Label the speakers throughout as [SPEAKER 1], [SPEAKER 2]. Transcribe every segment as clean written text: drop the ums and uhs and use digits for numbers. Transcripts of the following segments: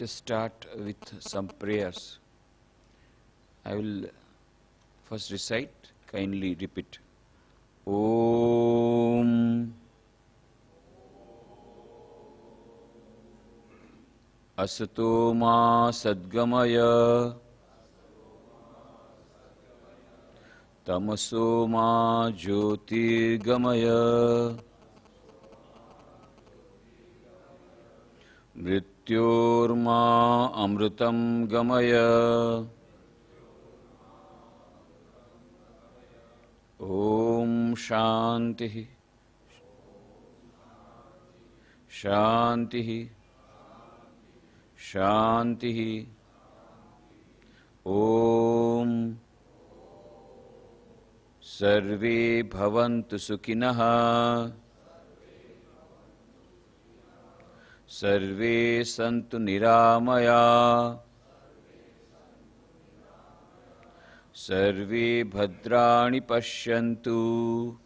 [SPEAKER 1] Let us start with some prayers. I will first recite, kindly repeat. Om Asato Ma Sadgamaya Tamaso Ma Jyotirgamaya Mrityorma Amritam Gamaya Om Shanti Shanti Shanti Om Sarve Bhavantu Sukhinah Sarve Santu Niramaya Sarve Bhadrani Pashyantu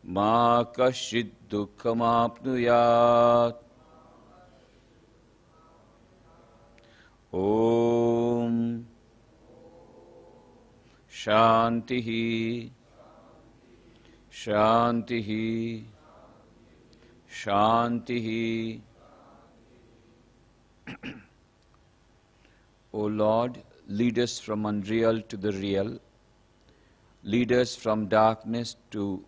[SPEAKER 1] Ma Kashchid Dukkham Apnuyat Om Shanti Shanti Shanti. O Lord, lead us from unreal to the real, lead us from darkness to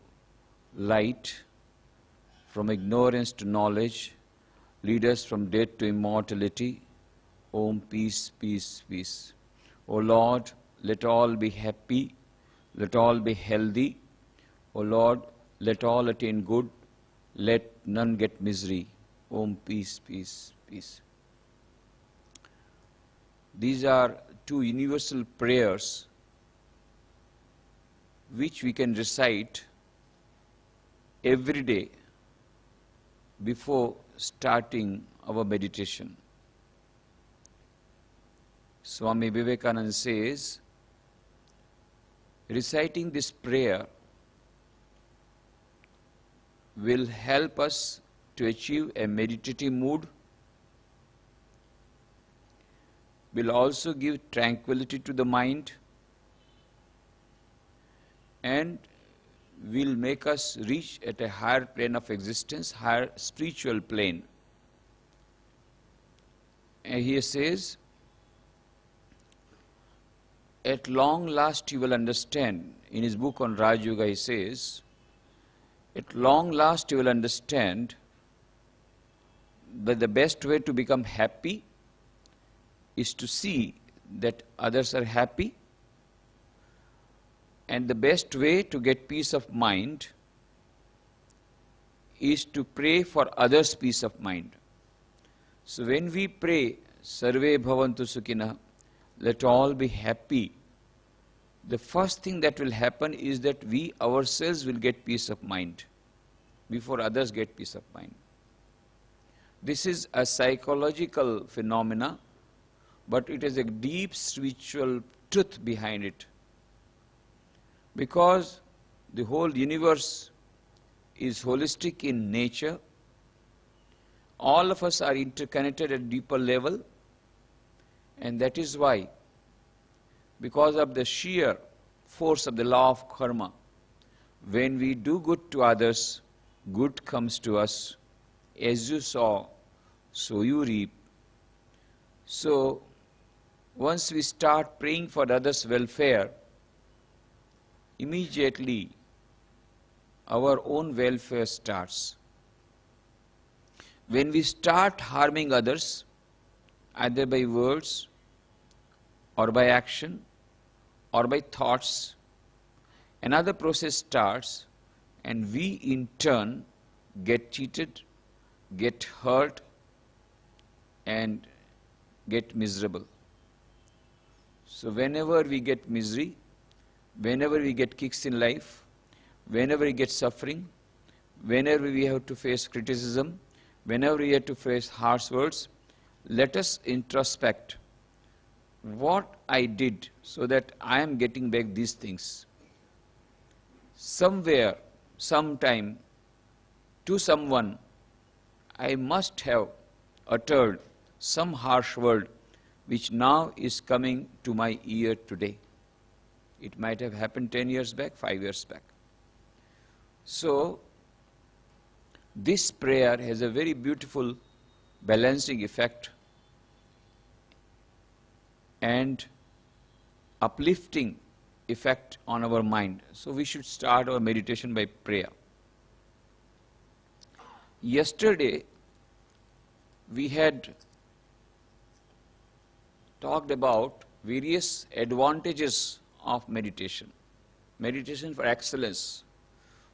[SPEAKER 1] light, from ignorance to knowledge, lead us from death to immortality. Om, peace, peace, peace. O Lord, let all be happy, let all be healthy. O Lord, let all attain good, let none get misery. Om, peace, peace, peace. These are two universal prayers which we can recite every day before starting our meditation. Swami Vivekananda says, reciting this prayer will help us to achieve a meditative mood, will also give tranquility to the mind, and will make us reach at a higher plane of existence, higher spiritual plane. And he says, at long last you will understand. In his book on Raj Yoga he says, at long last you will understand that the best way to become happy is to see that others are happy, and the best way to get peace of mind is to pray for others' peace of mind. So when we pray, Sarve Bhavantu Sukhinah, let all be happy, the first thing that will happen is that we ourselves will get peace of mind before others get peace of mind. This is a psychological phenomena, but it is a deep spiritual truth behind it. Because the whole universe is holistic in nature, all of us are interconnected at a deeper level, and that is why, because of the sheer force of the law of karma, when we do good to others, good comes to us. As you sow, so you reap. So, once we start praying for others' welfare, immediately our own welfare starts. When we start harming others, either by words or by action or by thoughts, another process starts, and we in turn get cheated, get hurt, and get miserable. So whenever we get misery, whenever we get kicks in life, whenever we get suffering, whenever we have to face criticism, whenever we have to face harsh words, let us introspect what I did so that I am getting back these things. Somewhere, sometime, to someone, I must have uttered some harsh word which now is coming to my ear today. It might have happened 10 years back, 5 years back. So, this prayer has a very beautiful balancing effect and uplifting effect on our mind. So, we should start our meditation by prayer. Yesterday, we had talked about various advantages of meditation. Meditation for excellence.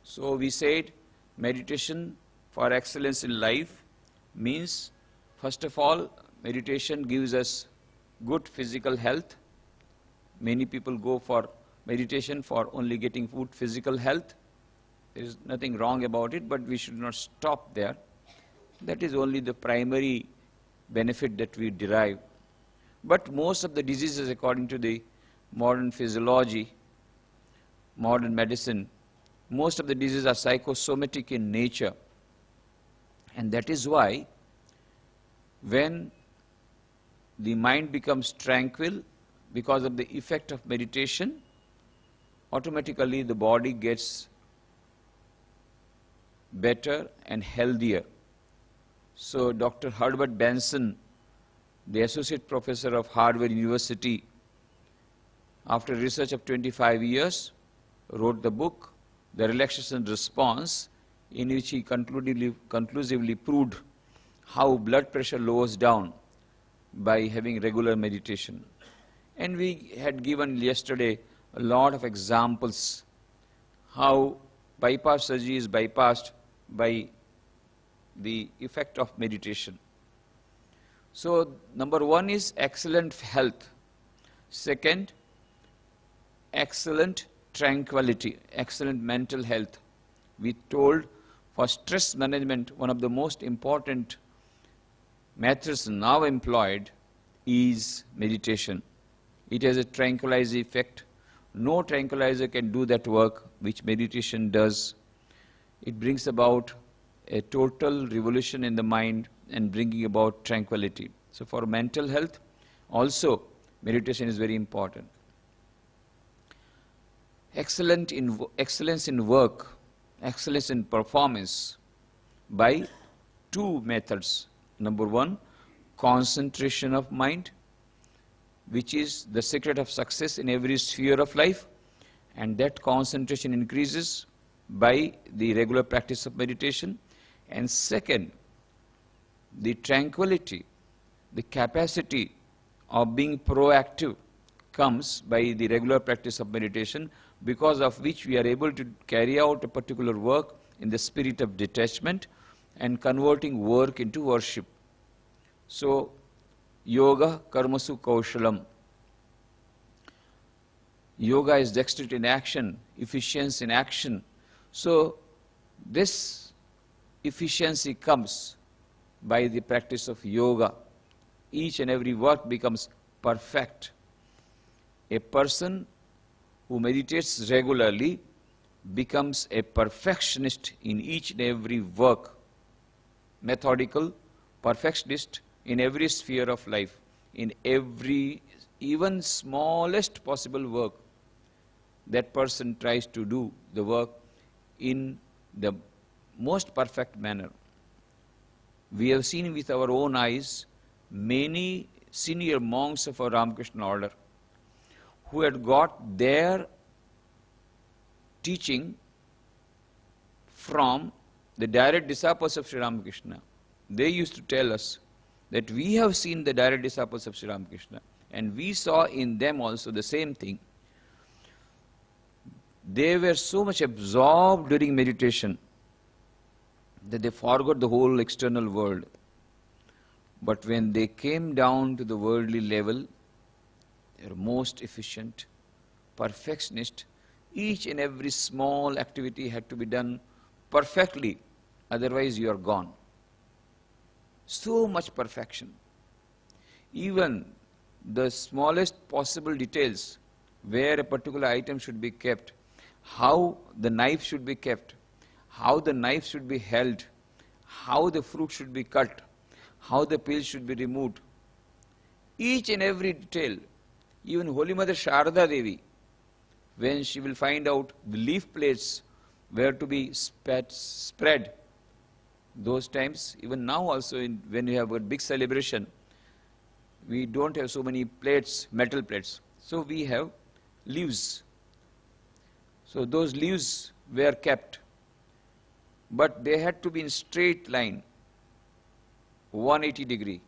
[SPEAKER 1] So we said meditation for excellence in life means, first of all, meditation gives us good physical health. Many people go for meditation for only getting good physical health. There is nothing wrong about it, but we should not stop there. That is only the primary benefit that we derive. But most of the diseases, according to the modern physiology, modern medicine, most of the diseases are psychosomatic in nature. And that is why when the mind becomes tranquil because of the effect of meditation, automatically the body gets better and healthier. So Dr. Herbert Benson, the associate professor of Harvard University, after research of 25 years, wrote the book, The Relaxation Response, in which he conclusively proved how blood pressure lowers down by having regular meditation. And we had given yesterday a lot of examples how bypass surgery is bypassed by the effect of meditation. So, number one is excellent health. Second, excellent tranquility, excellent mental health. We told for stress management, one of the most important methods now employed is meditation. It has a tranquilizer effect. No tranquilizer can do that work which meditation does. It brings about a total revolution in the mind and bringing about tranquility. So for mental health, also meditation is very important. Excellence in work, excellence in performance by two methods. Number one, concentration of mind, which is the secret of success in every sphere of life, and that concentration increases by the regular practice of meditation. And second, the tranquility, the capacity of being proactive comes by the regular practice of meditation, because of which we are able to carry out a particular work in the spirit of detachment and converting work into worship. So, yoga karmasu kaushalam. Yoga is dexterity in action, efficiency in action. So, this efficiency comes by the practice of yoga. Each and every work becomes perfect. A person who meditates regularly becomes a perfectionist in each and every work, methodical, perfectionist in every sphere of life, in every, even smallest possible work. That person tries to do the work in the most perfect manner. We have seen with our own eyes many senior monks of our Ramakrishna order who had got their teaching from the direct disciples of Sri Ramakrishna. They used to tell us that we have seen the direct disciples of Sri Ramakrishna and we saw in them also the same thing. They were so much absorbed during meditation that they forgot the whole external world. But when they came down to the worldly level, they were most efficient, perfectionist. Each and every small activity had to be done perfectly, otherwise you are gone. So much perfection. Even the smallest possible details, where a particular item should be kept, how the knife should be kept, how the knife should be held, how the fruit should be cut, how the peel should be removed. Each and every detail. Even Holy Mother Sharda Devi, when she will find out the leaf plates where to be spread, those times, even now also when you have a big celebration, we don't have so many plates, metal plates. So we have leaves. So those leaves were kept, but they had to be in straight line, 180 degree.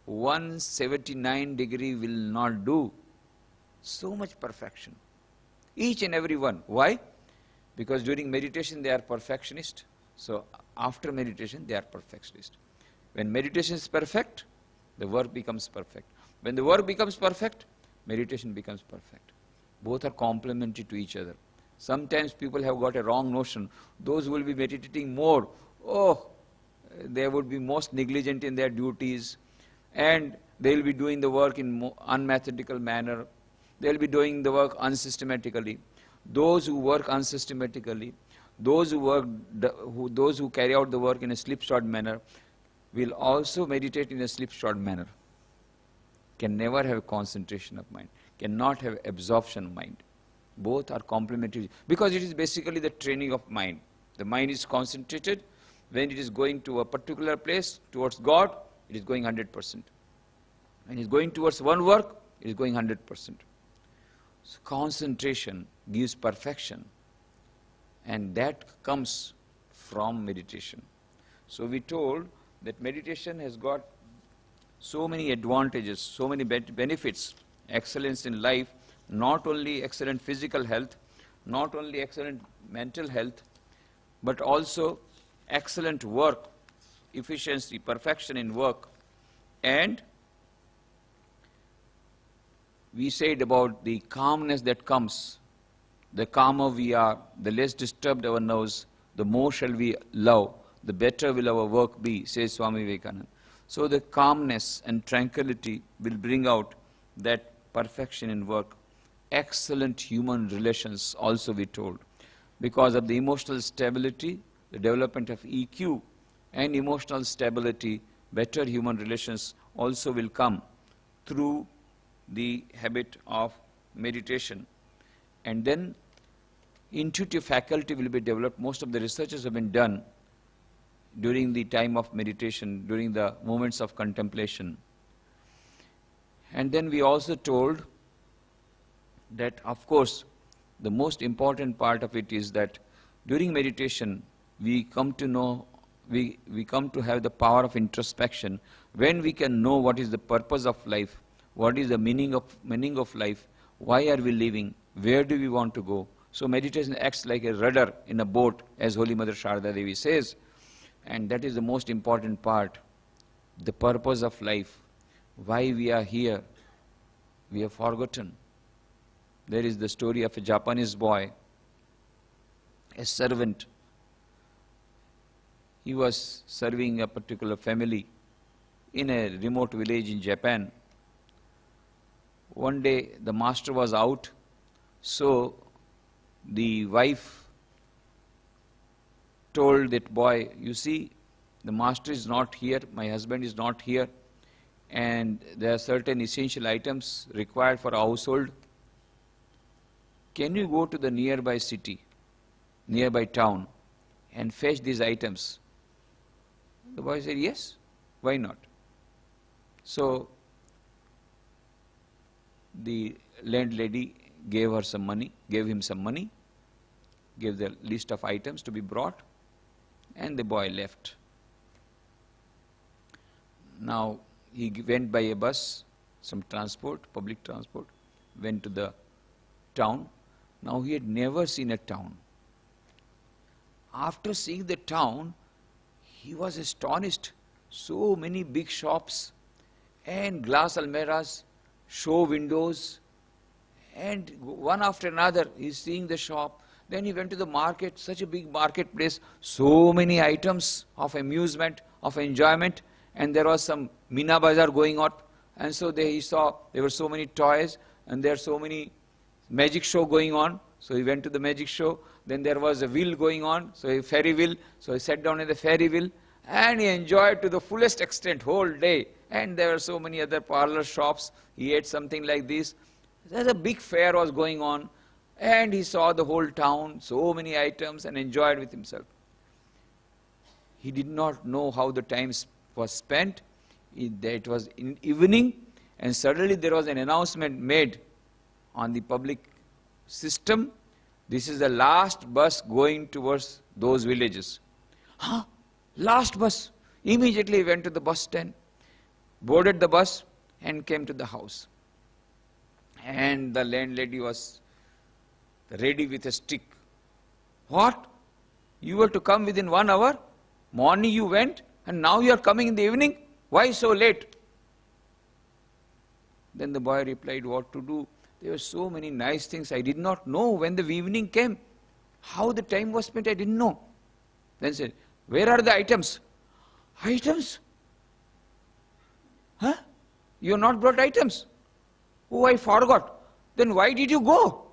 [SPEAKER 1] 179 degree will not do. So much perfection. Each and every one. Why? Because during meditation they are perfectionist. So after meditation they are perfectionist. When meditation is perfect, the work becomes perfect. When the work becomes perfect, meditation becomes perfect. Both are complementary to each other. Sometimes people have got a wrong notion. Those who will be meditating more, they would be most negligent in their duties, and they will be doing the work in unmethodical manner. They will be doing the work unsystematically. Those who work unsystematically, those who carry out the work in a slipshod manner, will also meditate in a slipshod manner. Can never have concentration of mind, cannot have absorption of mind. Both are complementary, because it is basically the training of mind. The mind is concentrated. When it is going to a particular place, towards God, it is going 100%. When it is going towards one work, it is going 100%. So concentration gives perfection, and that comes from meditation. So we told that meditation has got so many advantages, so many benefits, excellence in life, not only excellent physical health, not only excellent mental health, but also excellent work, efficiency, perfection in work. And we said about the calmness that comes. The calmer we are, the less disturbed our nerves, the more shall we love, the better will our work be, says Swami Vivekananda. So the calmness and tranquility will bring out that perfection in work. Excellent human relations also we told. Because of the emotional stability, the development of EQ and emotional stability, better human relations also will come through the habit of meditation. And then intuitive faculty will be developed. Most of the researches have been done during the time of meditation, during the moments of contemplation. And then we also told that, of course, the most important part of it is that during meditation we come to know, we come to have the power of introspection, when we can know what is the purpose of life, what is the meaning of life, why are we living, where do we want to go. So meditation acts like a rudder in a boat, as Holy Mother Sharda Devi says. And that is the most important part, the purpose of life, why we are here. We have forgotten. There is the story of a Japanese boy, a servant. He was serving a particular family in a remote village in Japan. One day the master was out, so the wife told that boy, you see, the master is not here, my husband is not here, and there are certain essential items required for a household. Can you go to the nearby city, nearby town, and fetch these items? The boy said, yes, why not? So the landlady gave him some money, gave the list of items to be brought, and the boy left. Now he went by a bus, some transport, public transport, went to the town. Now he had never seen a town. After seeing the town, he was astonished. So many big shops and glass almirahs, show windows, and one after another he is seeing the shop. Then he went to the market, such a big marketplace, so many items of amusement, of enjoyment, and there was some Meena Bazaar going on, and so he saw there were so many toys, and there are so many magic show going on. So he went to the magic show. Then there was a wheel going on, so a ferry wheel. So he sat down in the ferry wheel and he enjoyed to the fullest extent whole day. And there were so many other parlor shops. He ate something like this. There's a big fair was going on and he saw the whole town, so many items, and enjoyed with himself. He did not know how the time was spent. It was in evening and suddenly there was an announcement made on the public system. This is the last bus going towards those villages. Huh? Last bus. Immediately he went to the bus stand, boarded the bus and came to the house. And the landlady was ready with a stick. What? You were to come within 1 hour? Morning you went and now you are coming in the evening? Why so late? Then the boy replied, what to do? There were so many nice things. I did not know when the evening came. How the time was spent, I didn't know. Then said, where are the items? Items? Huh? You have not brought items? Oh, I forgot. Then why did you go?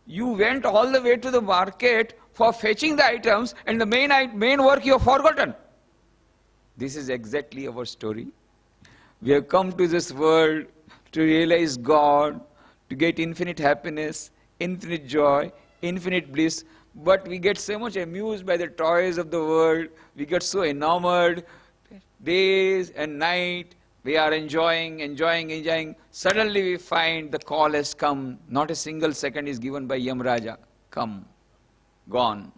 [SPEAKER 1] You went all the way to the market for fetching the items and the main work you have forgotten. This is exactly our story. We have come to this world to realize God, to get infinite happiness, infinite joy, infinite bliss. But we get so much amused by the toys of the world. We get so enamored. Days and night, we are enjoying. Suddenly we find the call has come. Not a single second is given by Yamraja. Come, gone.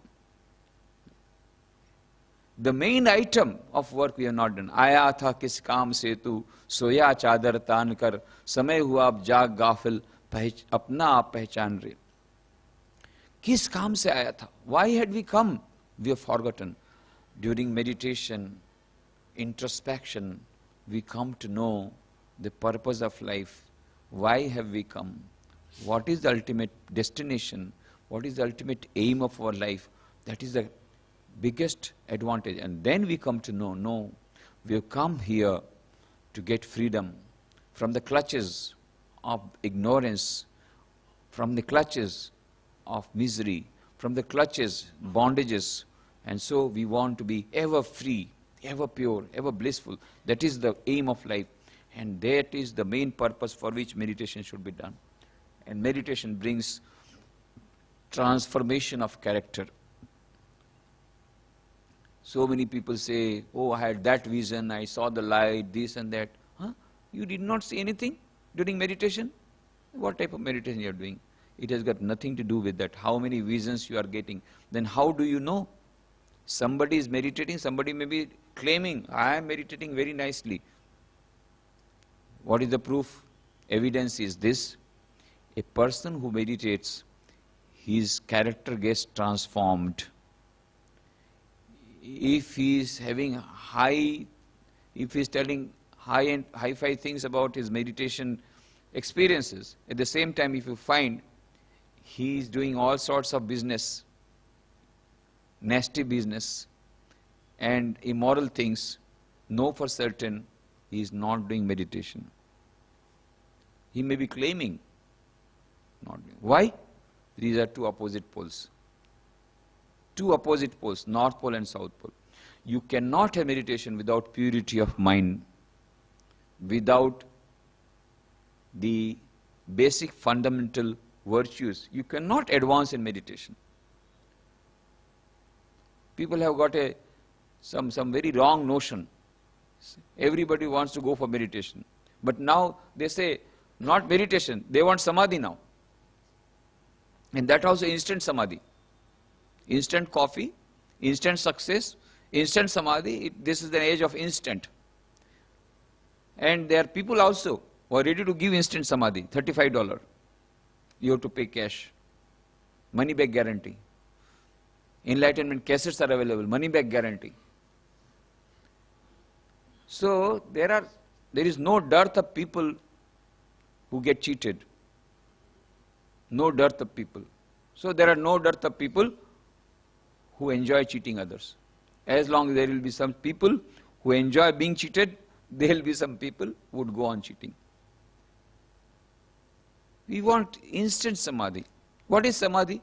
[SPEAKER 1] The main item of work we have not done. Aaya tha kis kaam se tu, soya chadar taan kar, samay hua ab jaag gafil, apna aap pehchan re. Kis kaam se aaya tha? Why had we come? We have forgotten. During meditation, introspection, we come to know the purpose of life. Why have we come? What is the ultimate destination? What is the ultimate aim of our life? That is the biggest advantage. And then we come to know, no, we have come here to get freedom from the clutches of ignorance, from the clutches of misery, from the clutches, bondages. And so we want to be ever free, ever pure, ever blissful. That is the aim of life. And that is the main purpose for which meditation should be done. And meditation brings transformation of character. So many people say, oh, I had that vision, I saw the light, this and that. Huh? You did not see anything during meditation? What type of meditation you are doing? It has got nothing to do with that. How many visions you are getting? Then how do you know? Somebody is meditating, somebody may be claiming, I am meditating very nicely. What is the proof? Evidence is this. A person who meditates, his character gets transformed. If he is having if he is telling high-fi things about his meditation experiences, at the same time if you find he is doing all sorts of business, nasty business and immoral things, know for certain he is not doing meditation. He may be claiming not doing. Why? These are two opposite poles. Two opposite poles, North Pole and South Pole. You cannot have meditation without purity of mind, without the basic fundamental virtues. You cannot advance in meditation. People have got some very wrong notion. Everybody wants to go for meditation. But now they say, not meditation, they want samadhi now. And that also instant samadhi. Instant coffee, instant success, instant samadhi. This is the age of instant. And there are people also who are ready to give instant samadhi, $35. You have to pay cash. Money back guarantee. Enlightenment cassettes are available, money back guarantee. So there is no dearth of people who get cheated. No dearth of people. So there are no dearth of people who enjoy cheating others. As long as there will be some people who enjoy being cheated, there will be some people who would go on cheating. We want instant samadhi. What is samadhi?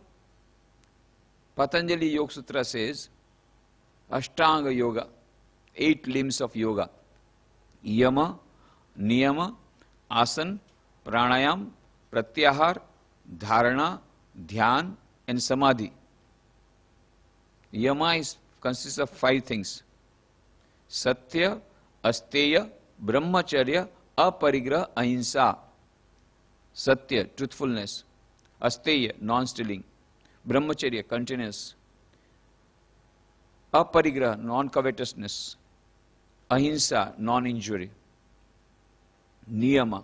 [SPEAKER 1] Patanjali Yoga Sutra says, Ashtanga Yoga, 8 limbs of yoga. Yama, Niyama, Asana, Pranayam, Pratyahar, Dharana, Dhyan and Samadhi. Yama consists of 5 things. Satya, Asteya, Brahmacharya, Aparigraha, Ahimsa. Satya, truthfulness. Asteya, non-stealing. Brahmacharya, continence. Aparigraha, non-covetousness. Ahimsa, non-injury. Niyama,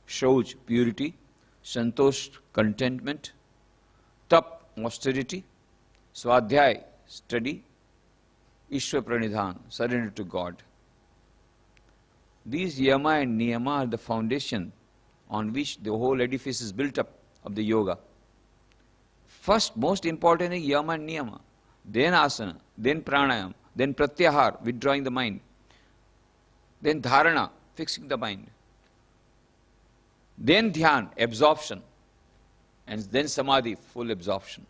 [SPEAKER 1] Shauch, purity. Santosh, contentment. Tap, austerity. Swadhyay, study. Ishwar Pranidhan, surrender to God. These yama and niyama are the foundation on which the whole edifice is built up of the yoga. First, most important is yama and niyama. Then asana, then pranayam, then pratyahar, withdrawing the mind. Then dharana, fixing the mind. Then dhyan, absorption. And then samadhi, full absorption.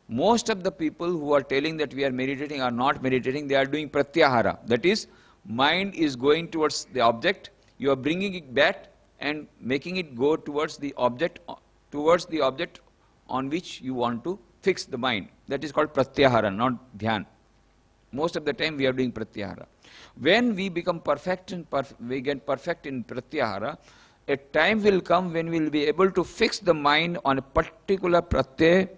[SPEAKER 1] Most of the people who are telling that we are meditating are not meditating, they are doing pratyahara. That is, mind is going towards the object, you are bringing it back and making it go towards the object on which you want to fix the mind. That is called pratyahara, not dhyan. Most of the time we are doing pratyahara. When we become perfect we get perfect in pratyahara, a time will come when we will be able to fix the mind on a particular pratyaya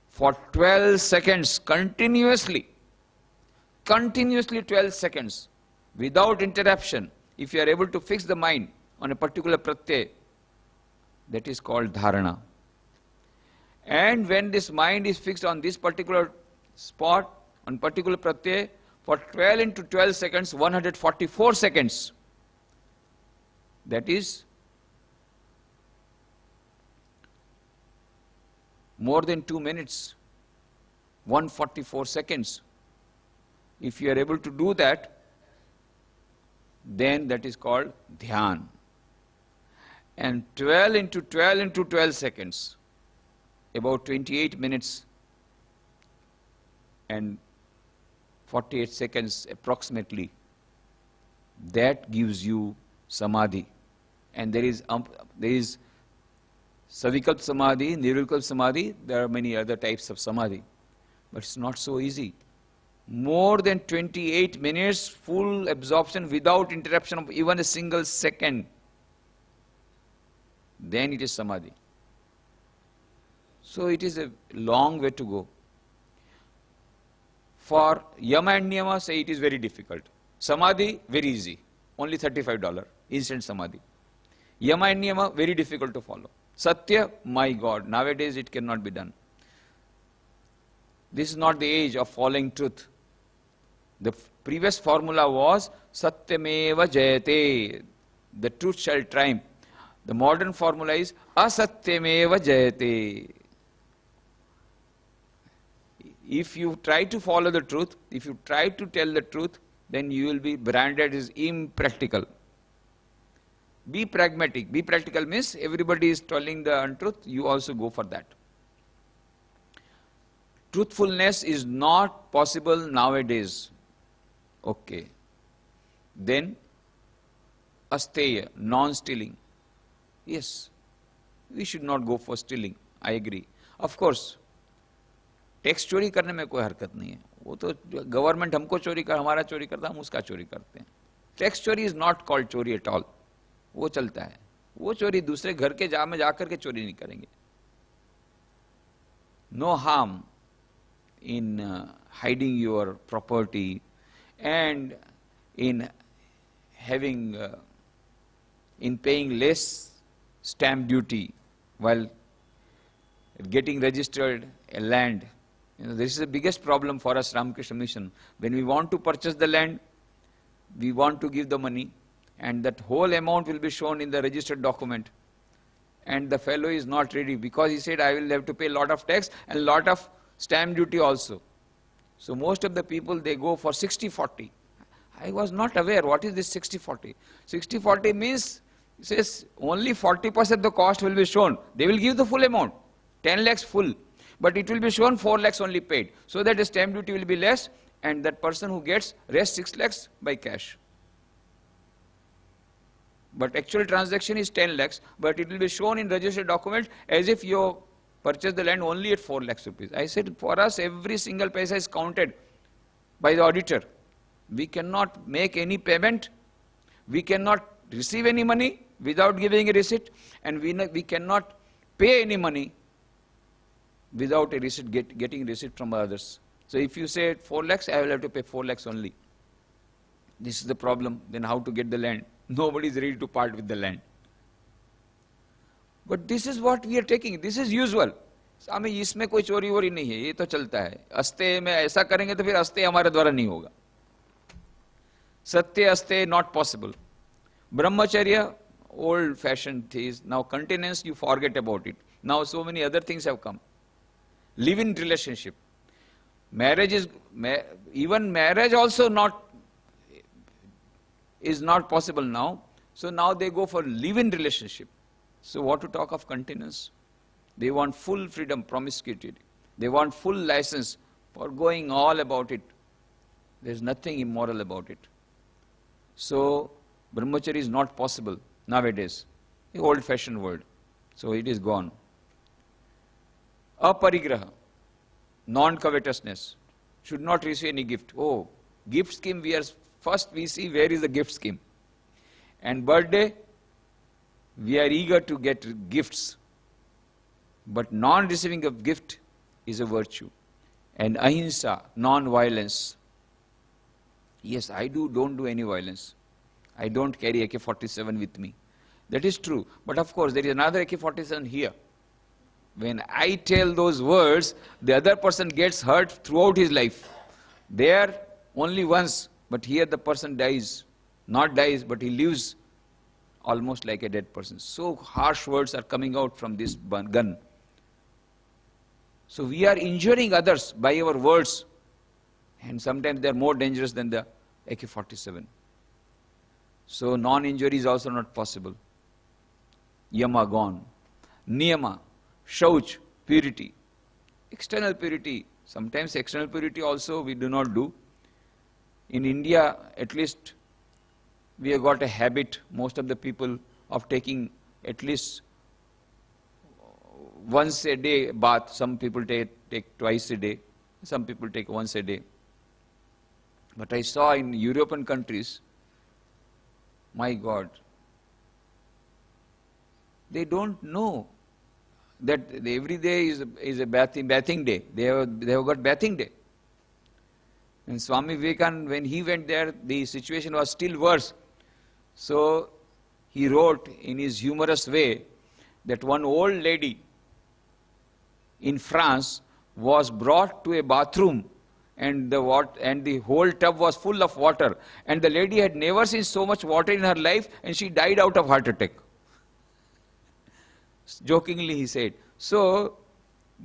[SPEAKER 1] for 12 seconds continuously. Continuously 12 seconds without interruption. If you are able to fix the mind on a particular pratyaya, that is called dharana. And when this mind is fixed on this particular spot, on particular pratyaya, for 12 into 12 seconds, 144 seconds. That is more than 2 minutes, 144 seconds. If you are able to do that, then that is called dhyan. And 12 into 12 into 12 seconds, about 28 minutes and 48 seconds approximately, that gives you samadhi. And there is Savikalp Samadhi, Nirvikalp Samadhi, there are many other types of Samadhi. But it's not so easy. More than 28 minutes full absorption without interruption of even a single second. Then it is Samadhi. So it is a long way to go. For Yama and Niyama, say it is very difficult. Samadhi, very easy. Only $35, instant Samadhi. Yama and Niyama, very difficult to follow. Satya, my God, nowadays it cannot be done. This is not the age of following truth. The previous formula was Satyameva Jayate, the truth shall triumph. The modern formula is Asatyameva Jayate. If you try to follow the truth, if you try to tell the truth, then you will be branded as impractical. Be pragmatic. Be practical means everybody is telling the untruth, you also go for that. Truthfulness is not possible nowadays. Okay. Then, asteya, non-stealing. Yes, we should not go for stealing. I agree. Of course, tax चोरी करने में कोई हरकत नहीं है. वो तो government हमको चोरी कर, हमारा चोरी करता है, हम उसका चोरी करते हैं. टैक्स चोरी इज नॉट कॉल्ड चोरी एट ऑल. वो चलता है. वो चोरी दूसरे घर के में जाकर के चोरी नहीं करेंगे. No harm in hiding your property and in having in paying less stamp duty while getting registered a land. This is the biggest problem for us, Ramakrishna Mission. When we want to purchase the land, we want to give the money, and that whole amount will be shown in the registered document. And the fellow is not ready because he said, I will have to pay a lot of tax and lot of stamp duty also. So most of the people, they go for 60-40. I was not aware what is this 60-40. 60-40 means He says only 40% the cost will be shown. They will give the full amount, 10 lakhs full. But it will be shown 4 lakhs only paid. So that the stamp duty will be less and that person who gets rest 6 lakhs by cash. But actual transaction is 10 lakhs, but it will be shown in registered document as if you purchased the land only at 4 lakhs rupees. I said, for us, every single paisa is counted by the auditor. We cannot make any payment. We cannot receive any money without giving a receipt. And we cannot pay any money without a receipt, getting receipt from others. So if you say 4 lakhs, I will have to pay 4 lakhs only. This is the problem. Then how to get the land? Nobody is ready to part with the land. But this is what we are taking. This is usual. हमें इसमें कोई चोरी वोरी नहीं है, ये तो चलता है. अस्ते में ऐसा करेंगे तो फिर अस्ते हमारे द्वारा नहीं होगा. Satya aste not possible. Brahmacharya, old fashioned things. Now continence, you forget about it. Now so many other things have come. Live-in relationship. Marriage is, even marriage also is not possible now. So now they go for live-in relationship. So what to talk of continence? They want full freedom, promiscuity. They want full license for going all about it. There's nothing immoral about it. So brahmacharya is not possible nowadays. The old-fashioned world. So it is gone. Aparigraha, non-covetousness, should not receive any gift. Oh, gift scheme, first we see where is the gift scheme. And birthday, we are eager to get gifts. But non-receiving of gift is a virtue. And ahimsa, non-violence. Yes, I don't do any violence. I don't carry AK-47 with me. That is true. But of course, there is another AK-47 here. When I tell those words, the other person gets hurt throughout his life. There, only once. But here the person dies. Not dies, but he lives almost like a dead person. So harsh words are coming out from this gun. So we are injuring others by our words. And sometimes they are more dangerous than the AK-47. So non-injury is also not possible. Yama gone. Niyama, shauch, purity. External purity. Sometimes external purity also we do not do. In India, at least, we have got a habit, most of the people, of taking at least once a day bath. Some people take twice a day. Some people take once a day. But I saw in European countries, my God, they don't know that every day is a bathing day. They have got bathing day. And Swami Vivekananda, when he went there, the situation was still worse. So he wrote in his humorous way that one old lady in France was brought to a bathroom and the whole tub was full of water. And the lady had never seen so much water in her life and she died out of heart attack. Jokingly he said. So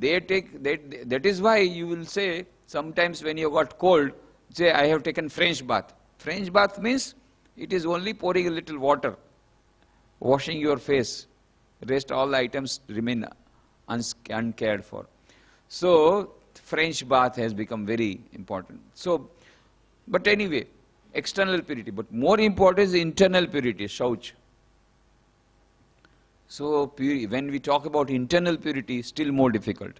[SPEAKER 1] that is why you will say, sometimes when you got cold, say, I have taken French bath. French bath means it is only pouring a little water, washing your face. Rest all the items remain uncared for. So French bath has become very important. So, but anyway, external purity. But more important is internal purity, shauch. So when we talk about internal purity, still more difficult.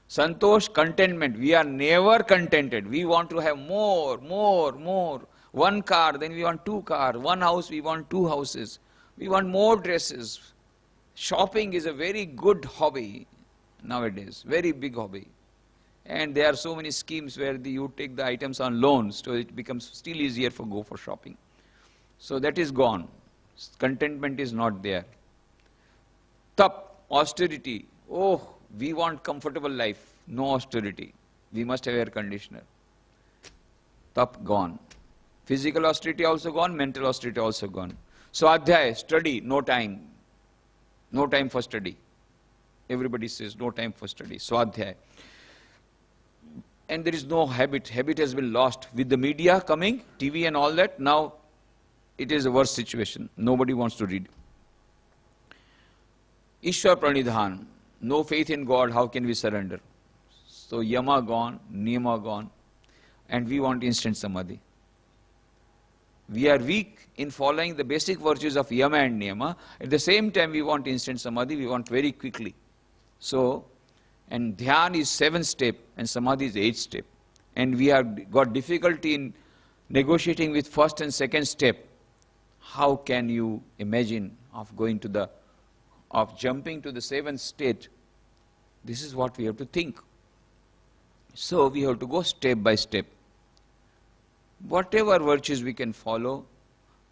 [SPEAKER 1] Santosh, contentment. We are never contented. We want to have more. One car, then we want 2 cars. One house, we want 2 houses. We want more dresses. Shopping is a very good hobby nowadays, very big hobby. And there are so many schemes where you take the items on loans, so it becomes still easier for go for shopping. So that is gone. Contentment is not there. Tap, austerity. Oh, we want comfortable life. No austerity. We must have air conditioner. Tap gone. Physical austerity also gone, mental austerity also gone. Swadhyay, study, no time. No time for study. Everybody says no time for study. Swadhyay. And there is no habit. Habit has been lost. With the media coming, TV and all that, now it is a worse situation. Nobody wants to read. Ishwar Pranidhan, no faith in God, how can we surrender? So Yama gone, Niyama gone, and we want instant Samadhi. We are weak in following the basic virtues of Yama and Niyama. At the same time, we want instant Samadhi, we want very quickly. So, and Dhyan is 7th step and Samadhi is 8th step. And we have got difficulty in negotiating with first and second step. How can you imagine of jumping to the 7th state? This is what we have to think. So we have to go step by step. Whatever virtues we can follow,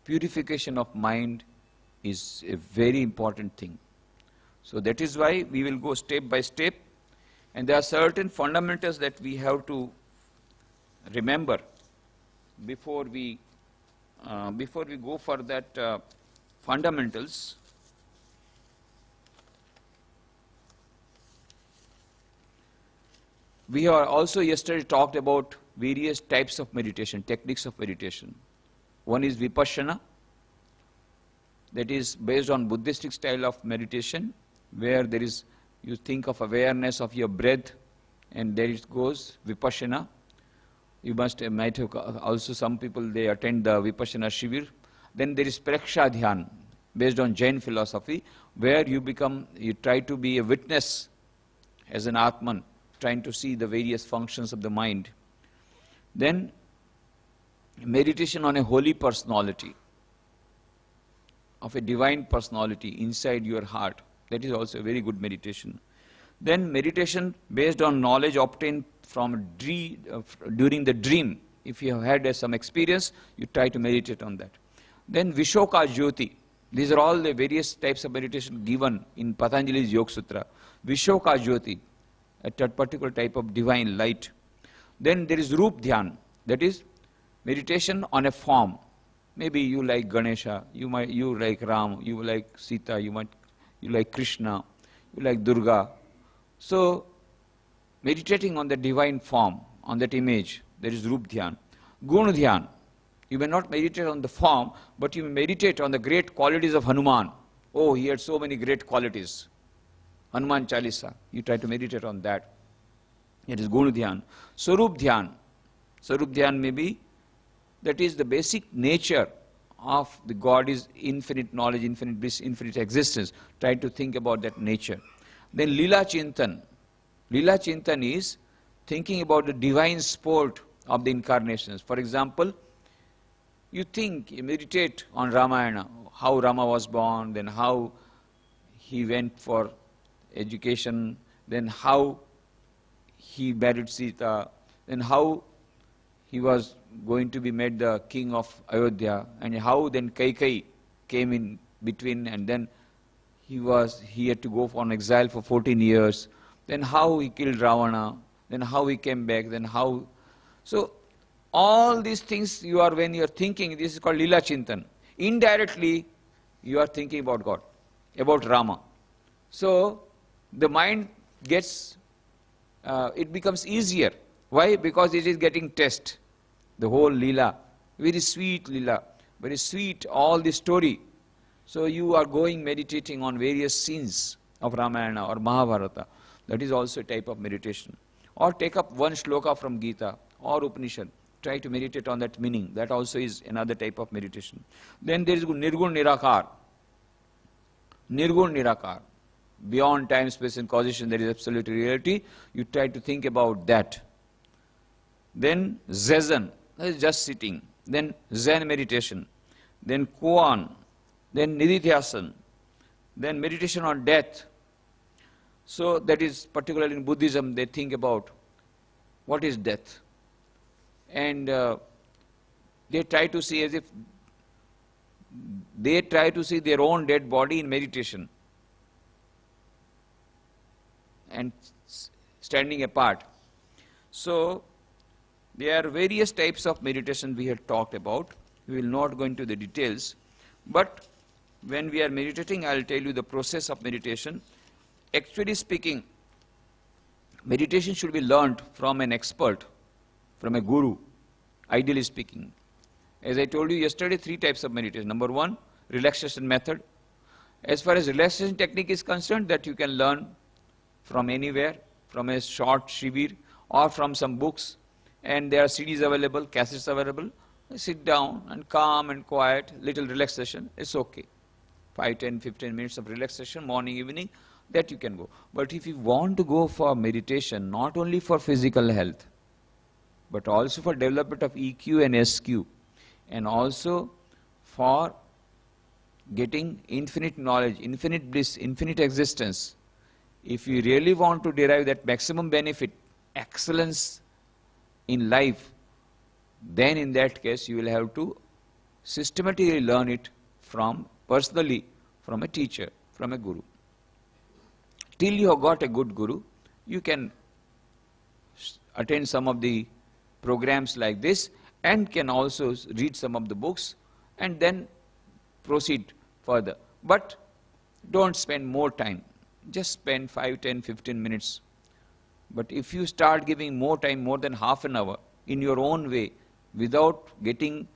[SPEAKER 1] purification of mind is a very important thing. So that is why we will go step by step, and there are certain fundamentals that we have to remember before we go for that fundamentals. We have also yesterday talked about various types of meditation, techniques of meditation. One is Vipassana, that is based on Buddhistic style of meditation, where there is, you think of awareness of your breath, and there it goes, Vipassana. You might have also, some people, they attend the Vipassana Shivir. Then there is Praksha Dhyan, based on Jain philosophy, where you try to be a witness as an Atman, trying to see the various functions of the mind. Then meditation on a holy personality, of a divine personality inside your heart. That is also a very good meditation. Then meditation based on knowledge obtained from during the dream. If you have had some experience, you try to meditate on that. Then Vishoka Jyoti. These are all the various types of meditation given in Patanjali's Yoga Sutra. Vishoka Jyoti, a particular type of divine light. Then there is Roop Dhyan, that is meditation on a form. Maybe you like Ganesha, you like Ram, you like Sita, you like Krishna, you like Durga. So meditating on the divine form, on that image, there is Roop Dhyan. Gun Dhyan, you may not meditate on the form, but you may meditate on the great qualities of Hanuman. Oh, he had so many great qualities. Hanuman Chalisa, you try to meditate on that. It is Gun Dhyan. Swarup Dhyan. Swarup Dhyan may be, that is the basic nature of the God is infinite knowledge, infinite bliss, infinite existence. Try to think about that nature. Then Lila Chintan. Lila Chintan is thinking about the divine sport of the incarnations. For example, you meditate on Ramayana, how Rama was born, then how he went for education, then how he married Sita, then how he was going to be made the king of Ayodhya, and how then Kaikai came in between, and then he had to go on exile for 14 years, then how he killed Ravana, then how he came back, then how. So all these things when you are thinking, this is called Lila Chintan. Indirectly, you are thinking about God, about Rama. So the mind gets, it becomes easier. Why? Because it is getting test. The whole Leela, very sweet Leela, very sweet, all the story. So you are meditating on various scenes of Ramayana or Mahabharata. That is also a type of meditation. Or take up one shloka from Gita or Upanishad. Try to meditate on that meaning. That also is another type of meditation. Then there is Nirgun Nirakar. Nirgun Nirakar. Beyond time, space and causation, there is absolute reality. You try to think about that. Then Zazen, that is just sitting. Then Zen meditation. Then Koan. Then Nididhyasana. Then meditation on death. So that is particularly in Buddhism, they think about what is death. And they try to see as if they try to see their own dead body in meditation and standing apart. So there are various types of meditation we had talked about. We will not go into the details, but when we are meditating, I will tell you the process of meditation. Actually speaking, meditation should be learnt from an expert, from a guru, ideally speaking. As I told you yesterday, 3 types of meditation. Number 1, relaxation method. As far as relaxation technique is concerned, that you can learn from anywhere, from a short shivir or from some books, and there are CDs available, cassettes available. Sit down and calm and quiet, little relaxation, it's okay. 5, 10, 15 minutes of relaxation, morning, evening, that you can go. But if you want to go for meditation, not only for physical health, but also for development of EQ and SQ, and also for getting infinite knowledge, infinite bliss, infinite existence, if you really want to derive that maximum benefit, excellence in life, then in that case you will have to systematically learn it from personally, from a teacher, from a guru. Till you have got a good guru, you can attend some of the programs like this and can also read some of the books and then proceed further. But don't spend more time. Just spend 5, 10, 15 minutes. But if you start giving more time, more than half an hour, in your own way, without getting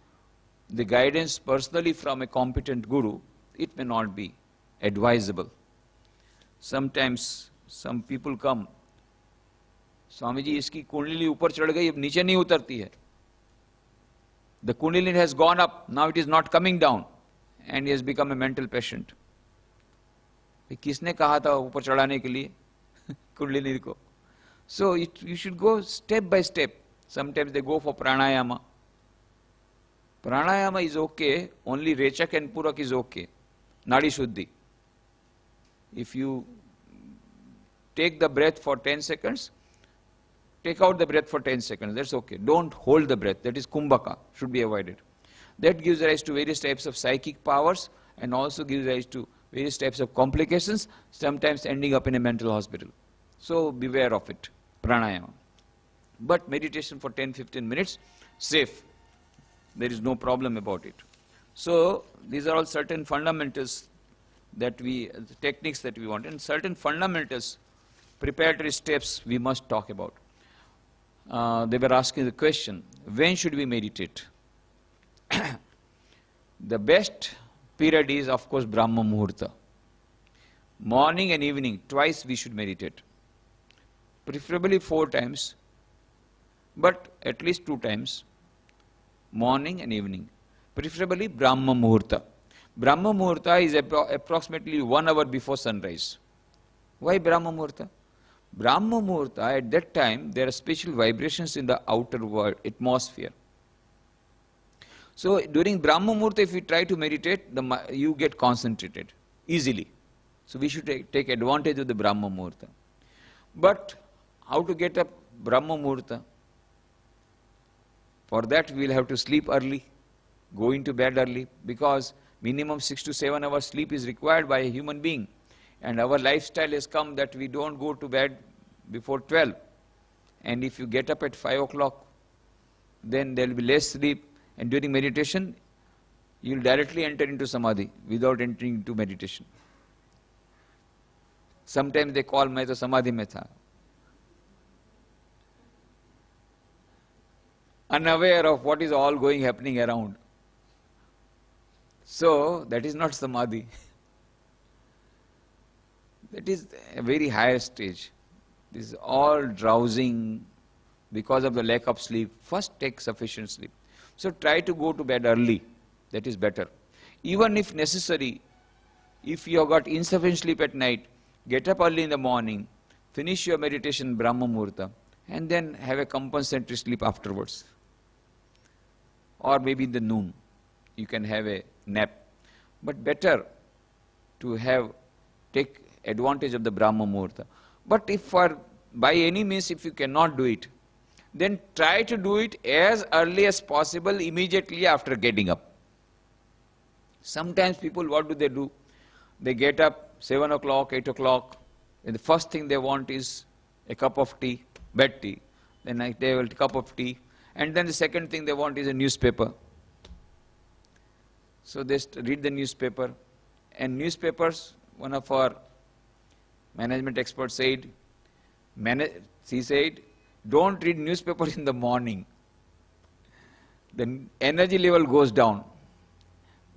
[SPEAKER 1] the guidance personally from a competent guru, it may not be advisable. Sometimes some people come, Swamiji, iski kundalini upar chad gayi, ab niche nahi utarti hai. The kundalini has gone up, now it is not coming down, and he has become a mental patient. किसने कहा था ऊपर चढ़ाने के लिए कुंडलिनी को? So you should go step by step. Sometimes they go for pranayama. Pranayama is okay, only Rechak and Purak is okay. Nadi Shuddhi. If you take the breath for 10 seconds, take out the breath for 10 seconds, that's okay. Don't hold the breath, that is Kumbhaka, should be avoided. That gives rise to various types of psychic powers and also gives rise to various types of complications, sometimes ending up in a mental hospital. So beware of it, pranayama. But meditation for 10-15 minutes, safe. There is no problem about it. So these are all certain fundamentals that techniques that we want, and certain fundamentals, preparatory steps we must talk about. They were asking the question, when should we meditate? The best period is, of course, Brahma Muhurta. Morning and evening, twice we should meditate. Preferably 4 times, but at least 2 times. Morning and evening. Preferably Brahma Muhurta. Brahma Muhurta is approximately 1 hour before sunrise. Why Brahma Muhurta? Brahma Muhurta, at that time, there are special vibrations in the outer world, atmosphere. So during Brahma Muhurta, if you try to meditate, you get concentrated easily. So we should take advantage of the Brahma Muhurta. But how to get up Brahma Muhurta? For that we will have to sleep early, go into bed early, because minimum 6 to 7 hours sleep is required by a human being. And our lifestyle has come that we don't go to bed before 12. And if you get up at 5 o'clock, then there will be less sleep. And during meditation, you will directly enter into samadhi without entering into meditation. Sometimes they call, "Main to samadhi mein tha." Unaware of what is all happening around. So that is not samadhi. That is a very higher stage. This is all drowsing because of the lack of sleep. First take sufficient sleep. So try to go to bed early. That is better. Even if necessary, if you have got insufficient sleep at night, get up early in the morning, finish your meditation Brahma Muhurta, and then have a compensatory sleep afterwards. Or maybe in the noon, you can have a nap. But better to take advantage of the Brahma Muhurta. But if by any means, if you cannot do it, then try to do it as early as possible, immediately after getting up. Sometimes people, what do? They get up 7 o'clock, 8 o'clock, and the first thing they want is a cup of tea, bed tea. Then they have a cup of tea, and then the second thing they want is a newspaper. So they read the newspaper, and newspapers, one of our management experts said, he said, don't read newspaper in the morning. The energy level goes down.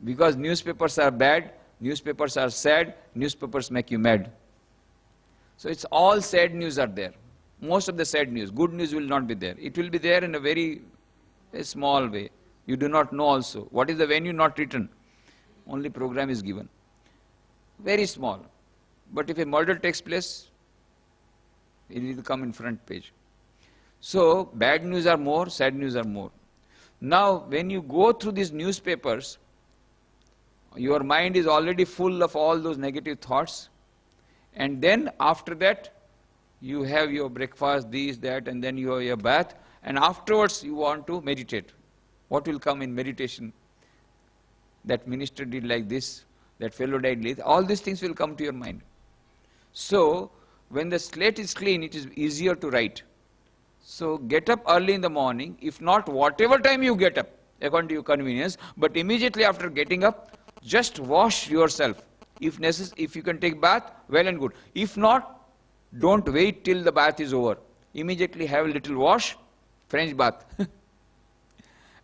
[SPEAKER 1] Because newspapers are bad, Newspapers are sad, newspapers make you mad. So it's all sad news are there. Most of the sad news. Good news will not be there. It will be there in a very small way. You do not know also. What is the venue? Not written. Only program is given. Very small. But if a murder takes place, it will come in front page. So bad news are more, sad news are more. Now when you go through these newspapers, your mind is already full of all those negative thoughts, and then after that you have your breakfast, this, that, and then you have your bath, and afterwards you want to meditate. What will come in meditation? That minister did like this, that fellow died like this. All these things will come to your mind. So when the slate is clean, it is easier to write. So get up early in the morning, if not whatever time you get up, according to your convenience, but immediately after getting up, just wash yourself. If necessary, if you can take bath, well and good. If not, don't wait till the bath is over. Immediately have a little wash, French bath,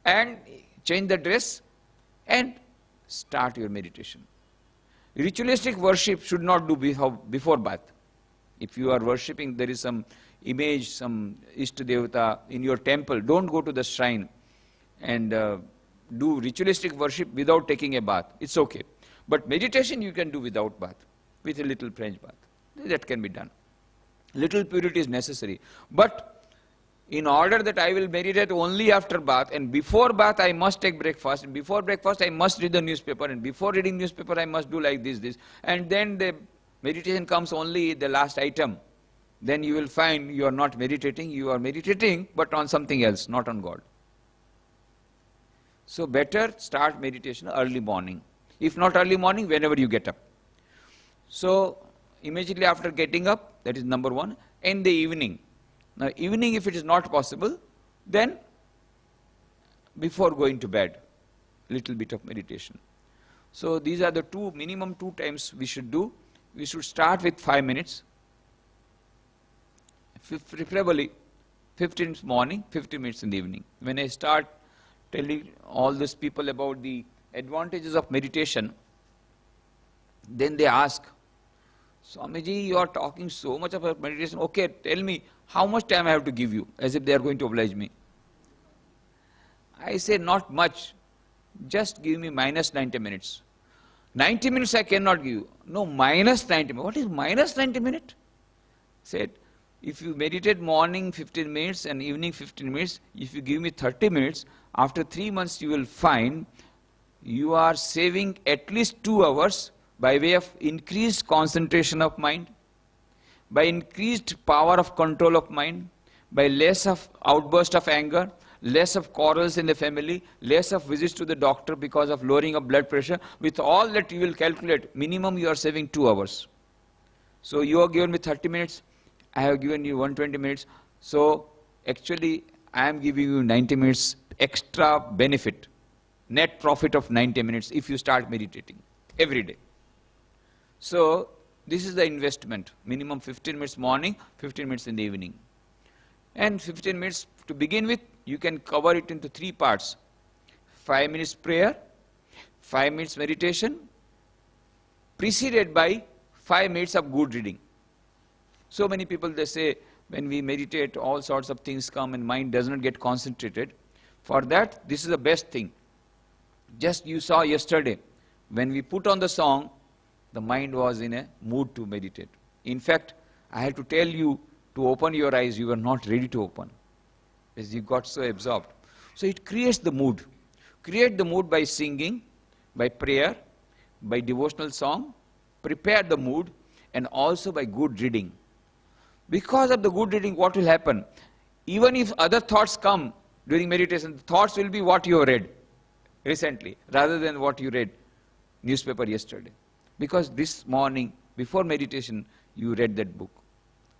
[SPEAKER 1] and change the dress and start your meditation. Ritualistic worship should not do before bath. If you are worshipping, there is some image, some Ishta Devata in your temple, don't go to the shrine and do ritualistic worship without taking a bath. It's okay. But meditation you can do without bath, with a little French bath. That can be done. Little purity is necessary. But in order that I will meditate only after bath, and before bath I must take breakfast, and before breakfast I must read the newspaper, and before reading newspaper I must do like this, and then the meditation comes only the last item, then you will find you are not meditating, you are meditating but on something else, not on God. So better start meditation early morning. If not early morning, whenever you get up. So immediately after getting up, that is number one, in the evening. Now evening, if it is not possible, then before going to bed, little bit of meditation. So these are the minimum two times we should do. We should start with 5 minutes. Preferably 15 minutes morning, 15 minutes in the evening. When I start telling all these people about the advantages of meditation, then they ask, Swamiji, you are talking so much about meditation. Okay, tell me, how much time I have to give you? As if they are going to oblige me. I say, not much. Just give me minus 90 minutes. 90 minutes I cannot give you. No, minus 90 minutes. What is minus 90 minutes? Said, if you meditate morning 15 minutes and evening 15 minutes, if you give me 30 minutes, after 3 months you will find you are saving at least 2 hours by way of increased concentration of mind, by increased power of control of mind, by less of outburst of anger, less of quarrels in the family, less of visits to the doctor because of lowering of blood pressure. With all that you will calculate, minimum you are saving 2 hours. So you have given me 30 minutes, I have given you 120 minutes. So actually I am giving you 90 minutes extra benefit, net profit of 90 minutes if you start meditating every day. So this is the investment, minimum 15 minutes morning, 15 minutes in the evening. And 15 minutes to begin with, you can cover it into 3 parts. 5 minutes prayer, 5 minutes meditation, preceded by 5 minutes of good reading. So many people, they say, when we meditate, all sorts of things come and mind does not get concentrated. For that, this is the best thing. Just you saw yesterday, when we put on the song, the mind was in a mood to meditate. In fact, I had to tell you to open your eyes, you were not ready to open, because you got so absorbed. So it creates the mood. Create the mood by singing, by prayer, by devotional song, prepare the mood, and also by good reading. Because of the good reading, what will happen? Even if other thoughts come during meditation, the thoughts will be what you have read recently, rather than what you read newspaper yesterday. Because this morning, before meditation, you read that book.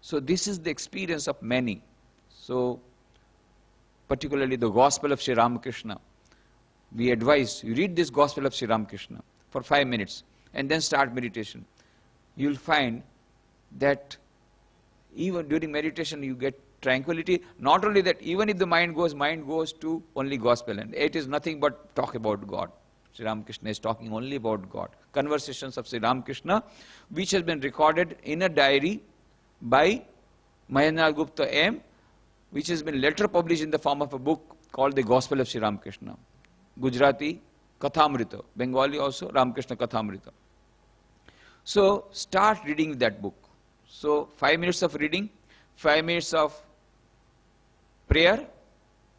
[SPEAKER 1] So this is the experience of many. So particularly the Gospel of Sri Ramakrishna. We advise you read this Gospel of Sri Ramakrishna for 5 minutes and then start meditation. You will find that even during meditation you get tranquility. Not only that, even if the mind goes to only gospel, and it is nothing but talk about God. Sri Ramakrishna is talking only about God. Conversations of Sri Ramakrishna, which has been recorded in a diary by Mahendranath Gupta M, which has been later published in the form of a book called The Gospel of Sri Ramakrishna. Gujarati, Kathamrita. Bengali also, Ramakrishna Kathamrita. So, start reading that book. So, 5 minutes of reading, 5 minutes of prayer,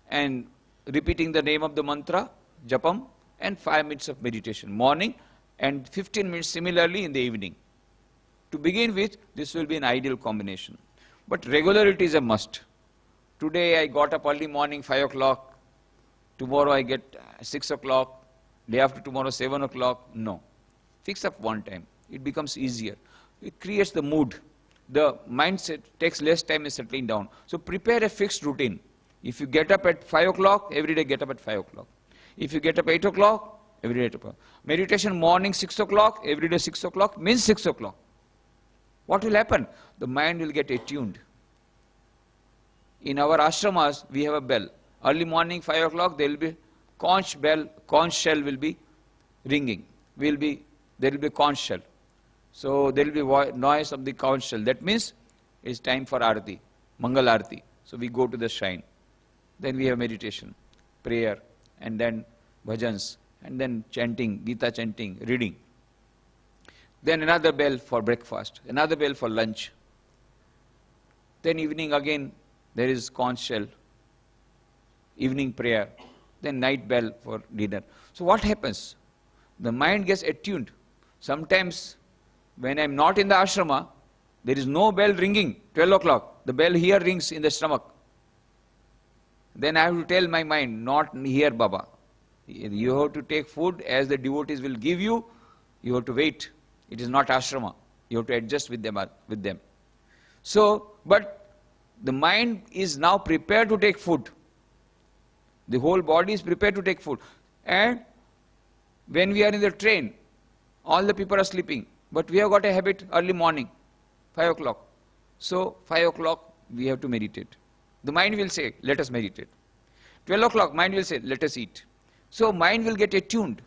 [SPEAKER 1] and repeating the name of the mantra, japam, and 5 minutes of meditation, morning, and 15 minutes similarly in the evening. To begin with, this will be an ideal combination. But regularity is a must. Today I got up early morning, 5 o'clock. Tomorrow I get 6 o'clock. Day after tomorrow, 7 o'clock. No. Fix up one time. It becomes easier. It creates the mood. The mindset takes less time in settling down. So prepare a fixed routine. If you get up at 5 o'clock, every day get up at 5 o'clock. If you get up 8 o'clock, every day 8 o'clock. Meditation morning 6 o'clock, every day 6 o'clock, means 6 o'clock. What will happen? The mind will get attuned. In our ashramas, we have a bell. Early morning, 5 o'clock, there will be conch bell, conch shell will be ringing. There will be conch shell. So there will be noise of the conch shell. That means it's time for arati, Mangal arati. So we go to the shrine. Then we have meditation, prayer, and then bhajans, and then chanting, Gita chanting, reading. Then another bell for breakfast, another bell for lunch. Then evening again, there is conch shell, evening prayer, then night bell for dinner. So what happens? The mind gets attuned. Sometimes when I am not in the ashrama, there is no bell ringing, 12 o'clock. The bell here rings in the stomach. Then I have to tell my mind, not here, Baba. You have to take food as the devotees will give you. You have to wait. It is not ashrama. You have to adjust with them. So, but the mind is now prepared to take food. The whole body is prepared to take food. And when we are in the train, all the people are sleeping. But we have got a habit early morning, 5 o'clock. So 5 o'clock we have to meditate. The mind will say, let us meditate. 12 o'clock, mind will say, let us eat. So mind will get attuned.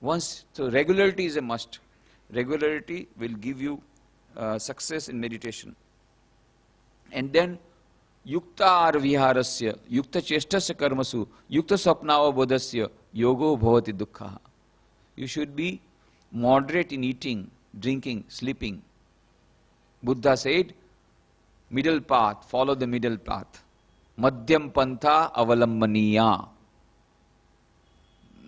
[SPEAKER 1] So regularity is a must. Regularity will give you success in meditation. And then, yukta arviharasya, yukta cheshtasya karmasu, yukta sapnava bodhasya, yogo bhavati dukkha. You should be moderate in eating, drinking, sleeping. Buddha said, middle path, follow the middle path. Madhyam pantha avalambaniya.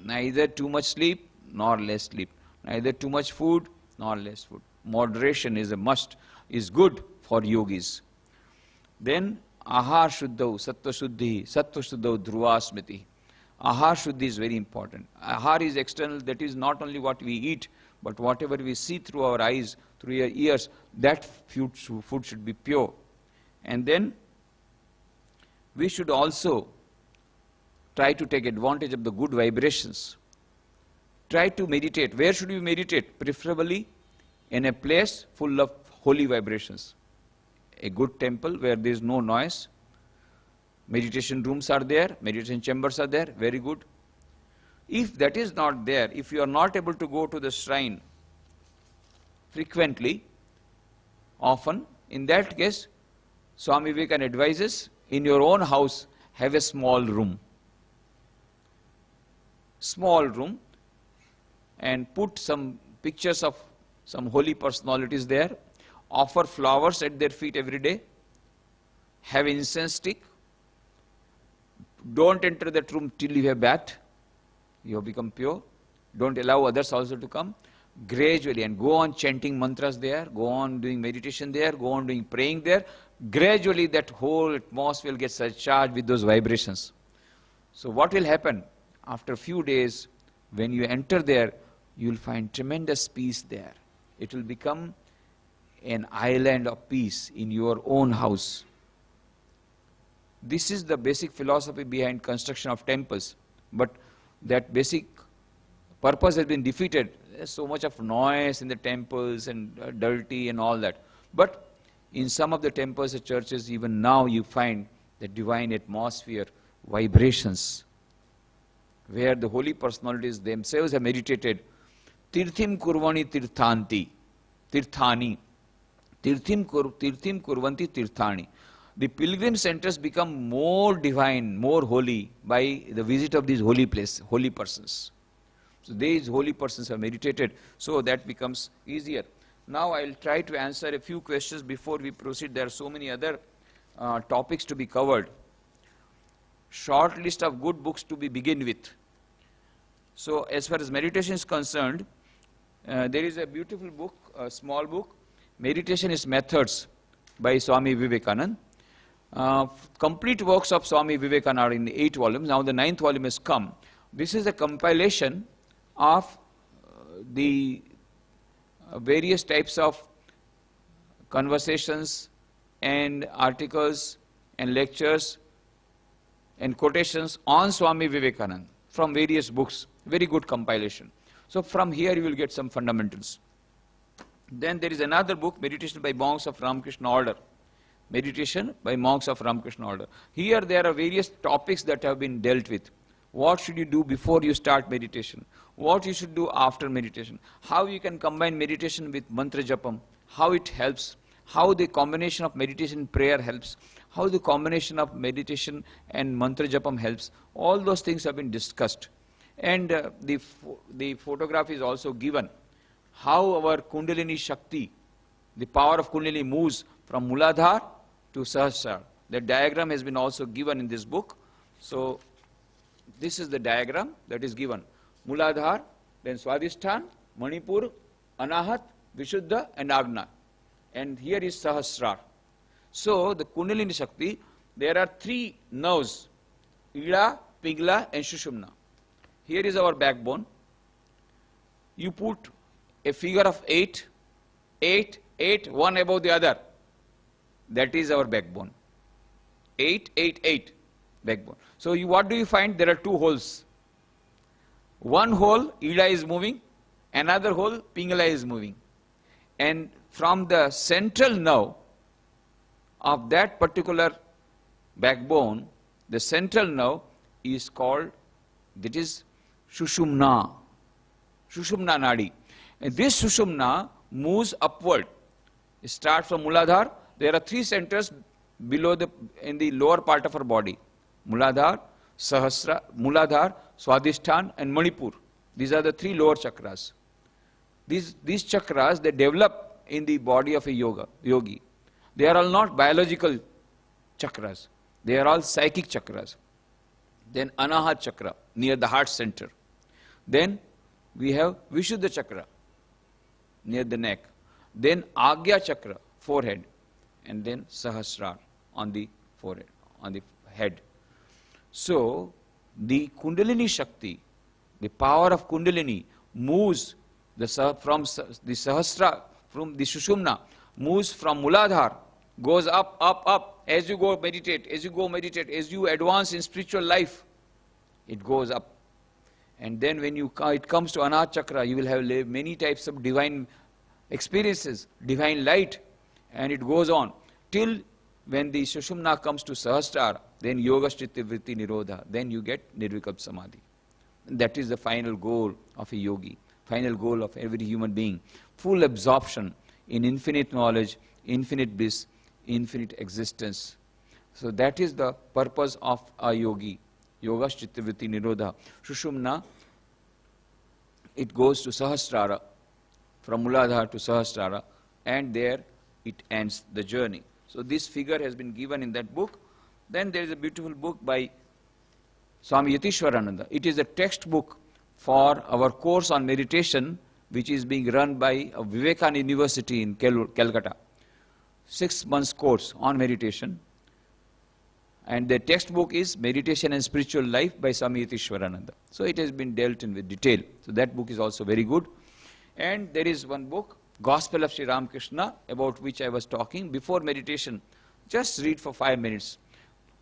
[SPEAKER 1] Neither too much sleep, nor less sleep. Neither too much food, nor less food. Moderation is a must, is good for yogis. Then, ahar shuddhau, sattva shuddhau dhruva smriti. Ahar shuddhi is very important. Ahar is external, that is not only what we eat, but whatever we see through our eyes, through our ears, that food should be pure. And then, we should also try to take advantage of the good vibrations. Try to meditate. Where should we meditate? Preferably in a place full of holy vibrations. A good temple where there is no noise. Meditation rooms are there, meditation chambers are there, very good. If that is not there, if you are not able to go to the shrine frequently, often, in that case, Swami Vivekananda advises, in your own house, have a small room. Small room, and put some pictures of some holy personalities there, offer flowers at their feet every day, have incense stick, don't enter that room till you have bathed, you have become pure, don't allow others also to come, gradually, and go on chanting mantras there, go on doing meditation there, go on doing praying there, gradually that whole atmosphere will get surcharged with those vibrations. So what will happen? After a few days, when you enter there, you will find tremendous peace there. It will become an island of peace in your own house. This is the basic philosophy behind construction of temples. But that basic purpose has been defeated. There's so much of noise in the temples and dirty and all that. But in some of the temples and churches, even now you find the divine atmosphere, vibrations. where the holy personalities themselves have meditated. Tirthim kurvani tirthanti, tirthani. Tirthim kurvanti tirthani. The pilgrim centers become more divine, more holy by the visit of these holy places, holy persons. So these holy persons have meditated, so that becomes easier. Now I'll try to answer a few questions before we proceed. There are so many other topics to be covered. Short list of good books to be begin with. So as far as meditation is concerned, there is a beautiful book, a small book, Meditation is Methods by Swami Vivekananda. Complete works of Swami Vivekananda are in 8 volumes. Now the 9th volume has come. This is a compilation of the various types of conversations and articles and lectures and quotations on Swami Vivekananda from various books. Very good compilation. So from here you will get some fundamentals. Then there is another book, Meditation by Monks of Ramakrishna Order. Meditation by Monks of Ramakrishna Order. Here there are various topics that have been dealt with. What should you do before you start meditation? What you should do after meditation? How you can combine meditation with mantra japam? How it helps? How the combination of meditation and prayer helps? How the combination of meditation and mantra japam helps? All those things have been discussed. And the photograph is also given. How our Kundalini Shakti, the power of Kundalini moves from Muladhara to Sahasrara. The diagram has been also given in this book. So this is the diagram that is given. Muladhara, then Swadhisthana, Manipur, Anahat, Vishuddha and Agna. And here is Sahasrara. So the Kundalini Shakti, there are 3 nerves, Ida, Pingala and Sushumna. Here is our backbone. You put a figure of 8, 8, 8, one above the other. That is our backbone. 8, 8, 8, backbone. So what do you find? There are 2 holes. One hole, Ida is moving, another hole, Pingala is moving. And from the central nerve of that particular backbone, the central nerve is called, that is Sushumna, Sushumna Nadi. And this Sushumna moves upward. It starts from Muladhara. There are 3 centers below in the lower part of our body. Muladhara, Sahasrara, Muladhara, Swadhisthana and Manipur. These are the 3 lower chakras. These chakras, they develop in the body of a yogi. They are all not biological chakras. They are all psychic chakras. Then Anahat chakra, near the heart center. Then we have Vishuddha chakra, near the neck. Then Agya chakra, forehead. And then Sahasrara, on the forehead, on the head. So the Kundalini Shakti, the power of Kundalini moves from the Sahasrara, from the Sushumna, moves from Muladhara, goes up, up, up. As you go meditate, as you advance in spiritual life, it goes up. And then when it comes to Anahat chakra, you will have many types of divine experiences, divine light, and it goes on till when the Sushumna comes to Sahasrara, then Yoga Chitta Vritti Nirodha, then you get Nirvikalpa Samadhi. And that is the final goal of a yogi, final goal of every human being. Full absorption in infinite knowledge, infinite bliss, infinite existence. So that is the purpose of a yogi. Yoga Chitta Vritti Nirodha. Sushumna, it goes to Sahasrara, from Muladhara to Sahasrara, and there it ends the journey. So this figure has been given in that book. Then there is a beautiful book by Swami Nikhileshwarananda. It is a textbook for our course on meditation, which is being run by Vivekananda University in Calcutta. 6 months course on meditation. And the textbook is Meditation and Spiritual Life by Swami Nikhileshwarananda. So it has been dealt in with detail. So that book is also very good. And there is one book, Gospel of Sri Ramakrishna, about which I was talking before meditation. Just read for 5 minutes.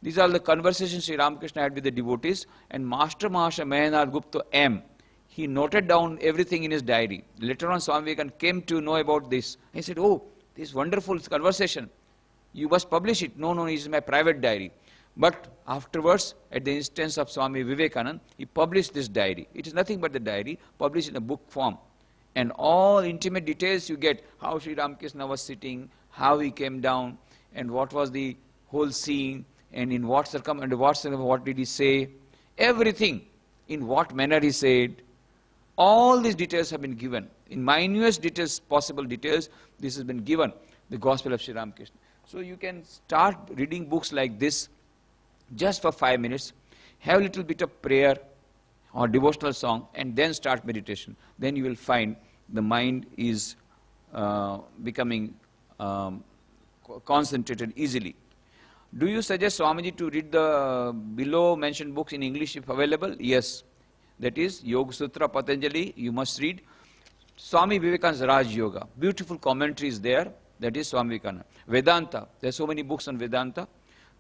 [SPEAKER 1] These are the conversations Sri Ramakrishna had with the devotees, and Master Mahasaya Mahanath Gupta M. He noted down everything in his diary. Later on, Swami Vivekananda came to know about this. He said, oh, this wonderful conversation. You must publish it. No, no, it is my private diary. But afterwards, at the instance of Swami Vivekananda, he published this diary. It is nothing but the diary, published in a book form. And all intimate details you get, how Sri Ramakrishna was sitting, how he came down, and what was the whole scene, and in what what did he say, everything, in what manner he said. All these details have been given. In minute details, possible details, this has been given, the Gospel of Sri Ramakrishna. So you can start reading books like this just for 5 minutes, have a little bit of prayer or devotional song, and then start meditation. Then you will find the mind is becoming concentrated easily. Do you suggest Swamiji to read the below mentioned books in English if available? Yes. That is Yoga Sutra Patanjali, you must read. Swami Vivekananda's Raj Yoga, beautiful commentaries there, that is Swami Vivekananda. Vedanta, there are so many books on Vedanta.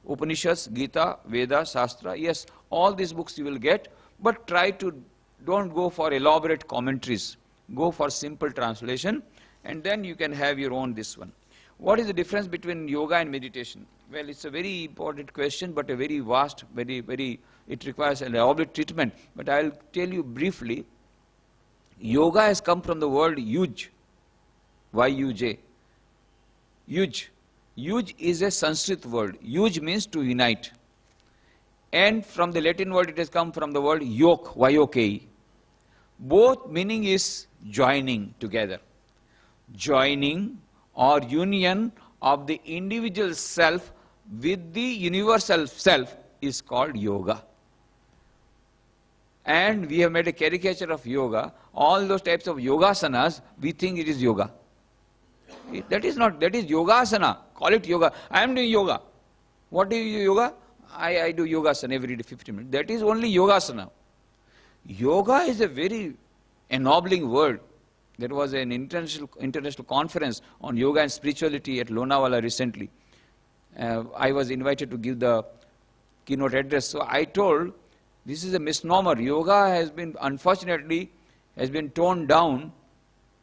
[SPEAKER 1] Upanishads, Gita, Veda, Shastra, yes, all these books you will get, but don't go for elaborate commentaries. Go for simple translation, and then you can have your own this one. What is the difference between yoga and meditation? Well, it's a very important question, but a very vast, it requires an elaborate treatment. But I'll tell you briefly. Yoga has come from the word yuj, Y-U-J. Yuj. Yuj is a Sanskrit word. Yuj means to unite. And from the Latin word, it has come from the word yoke, Y-O-K-E. Both meaning is joining together. Joining or union of the individual self with the universal self is called yoga. And we have made a caricature of yoga. All those types of yogasanas, we think it is yoga. That is not, that is yogasana. Call it yoga. I am doing yoga. What do you do yoga? I do yogasana every day, 15 minutes. That is only yogasana. Yoga is a very ennobling word. There was an international conference on yoga and spirituality at Lonavala recently. I was invited to give the keynote address. So I told, this is a misnomer. Yoga has been, unfortunately, has been toned down.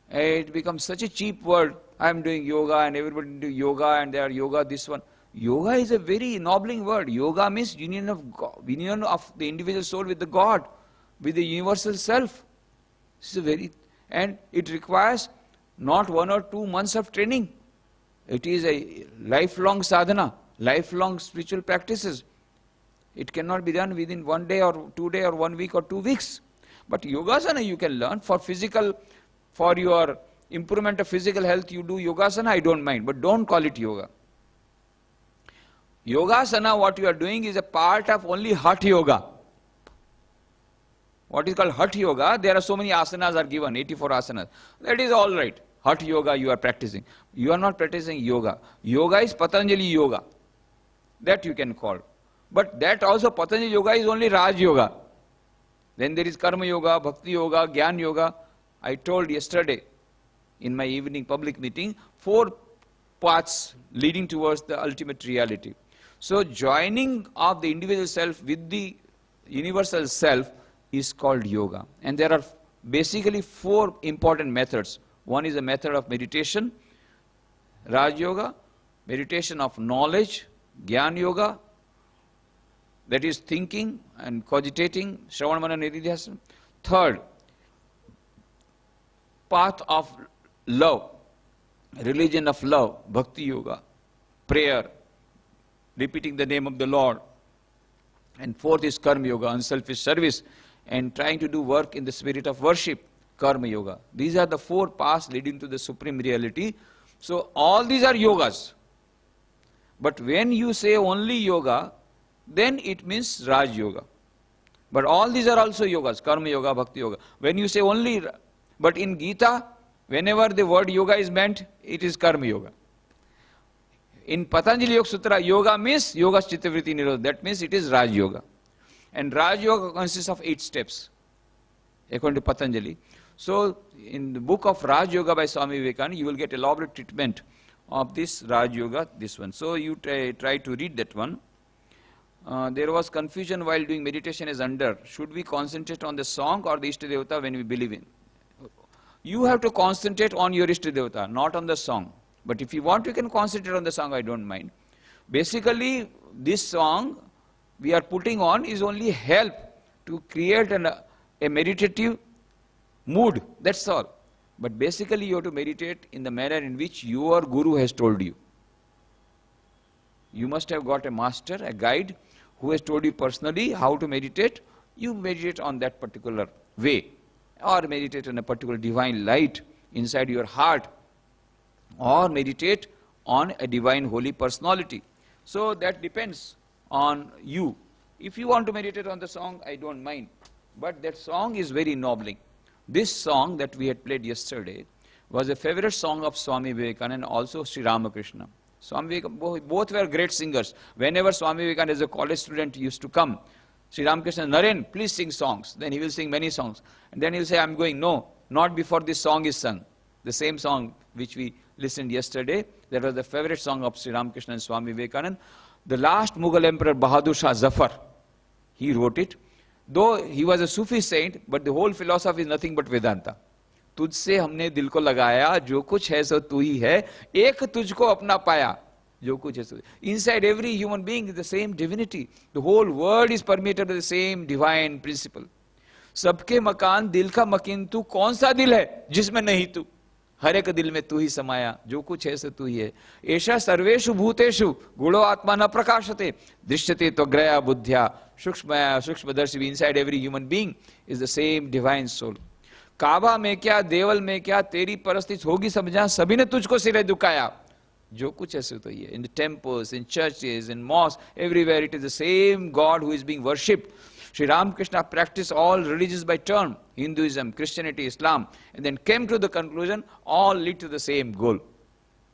[SPEAKER 1] It becomes such a cheap word. I am doing yoga and everybody do yoga and they are yoga, this one. Yoga is a very ennobling word. Yoga means union of God, union of the individual soul with the God, with the universal self. This is and it requires not 1 or 2 months of training. It is a lifelong sadhana, lifelong spiritual practices. It cannot be done within 1 day or 2 days or 1 week or 2 weeks. But yogasana you can learn for your improvement of physical health, you do yogasana, I don't mind, but don't call it yoga. Yogasana, what you are doing is a part of only Hatha Yoga. What is called Hatha Yoga, there are so many asanas are given, 84 asanas. That is all right. Hatha Yoga you are practicing. You are not practicing yoga. Yoga is Patanjali Yoga. That you can call. But that also Patanjali Yoga is only Raj Yoga. Then there is Karma Yoga, Bhakti Yoga, Gyan Yoga. I told yesterday in my evening public meeting, 4 paths leading towards the ultimate reality. So joining of the individual self with the universal self is called yoga. And there are basically 4 important methods. One is a method of meditation, Raj Yoga, meditation of knowledge, Gyan Yoga, that is thinking and cogitating, Shravan Manana Nididhyasana. Third, path of love, religion of love, Bhakti Yoga, prayer, repeating the name of the Lord. And fourth is Karma Yoga, unselfish service, and trying to do work in the spirit of worship, Karma Yoga. These are the 4 paths leading to the supreme reality. So all these are yogas. But when you say only yoga, then it means Raj Yoga. But all these are also yogas, Karma Yoga, Bhakti Yoga. When you say only, but in Gita, whenever the word yoga is meant, it is Karma Yoga. In Patanjali Yoga Sutra, yoga means Yoga Chittavritti Nirodha. That means it is Raj Yoga. And Raj Yoga consists of 8 steps, according to Patanjali. So, in the book of Raj Yoga by Swami Vivekananda, you will get elaborate treatment of this Raj Yoga, this one. So, you try to read that one. There was confusion while doing meditation as under. Should we concentrate on the song or the Ishta Devata when we believe in? You have to concentrate on your Ishta Devata, not on the song. But if you want, you can concentrate on the song, I don't mind. Basically, this song we are putting on is only help to create a meditative mood, that's all. But basically you have to meditate in the manner in which your guru has told you. You must have got a master, a guide, who has told you personally how to meditate. You meditate on that particular way, or meditate on a particular divine light inside your heart, or meditate on a divine holy personality. So that depends on you. If you want to meditate on the song, I don't mind. But that song is very ennobling. This song that we had played yesterday was a favorite song of Swami Vivekananda and also Sri Ramakrishna. Swami Vivekananda, both were great singers. Whenever Swami Vivekananda as a college student used to come, Sri Ramakrishna, Naren, please sing songs. Then he will sing many songs. And then he will say, I'm going, no, not before this song is sung. The same song which we listened yesterday, that was the favorite song of Sri Ramakrishna and Swami Vivekananda. The last Mughal Emperor Bahadur Shah Zafar, he wrote it. Though he was a Sufi saint, but the whole philosophy is nothing but Vedanta. तुझसे हमने दिल को लगाया, जो कुछ है सो तू ही है, एक तुझको अपना पाया, जो कुछ है सो. Inside every human being is the same divinity. The whole world is permeated by the same divine principle. सबके मकान दिल का मकीन तू, कौन सा दिल है जिसमें नहीं तू? हर एक दिल में तू ही समाया, जो कुछ है सो तू ही है. ऐसा सर्वेषु भूतेषु गुणो आत्मा न प्रकाशते, दृश्यते त्वग्रया बुद्ध्या सूक्ष्मया सूक्ष्मदर्शी. Inside every human being is the same divine soul. काबा में क्या, देवल में क्या, तेरी परस्तित होगी सब जहां, सभी ने तुझको सिरे दुखाया, जो कुछ ऐसे तो ये. In the temples, in churches, in mosques, everywhere it is the same God who is being worshipped. Sri Ramakrishna practiced all religions by turn, Hinduism, Christianity, Islam, and then came to the conclusion, all lead to the same goal.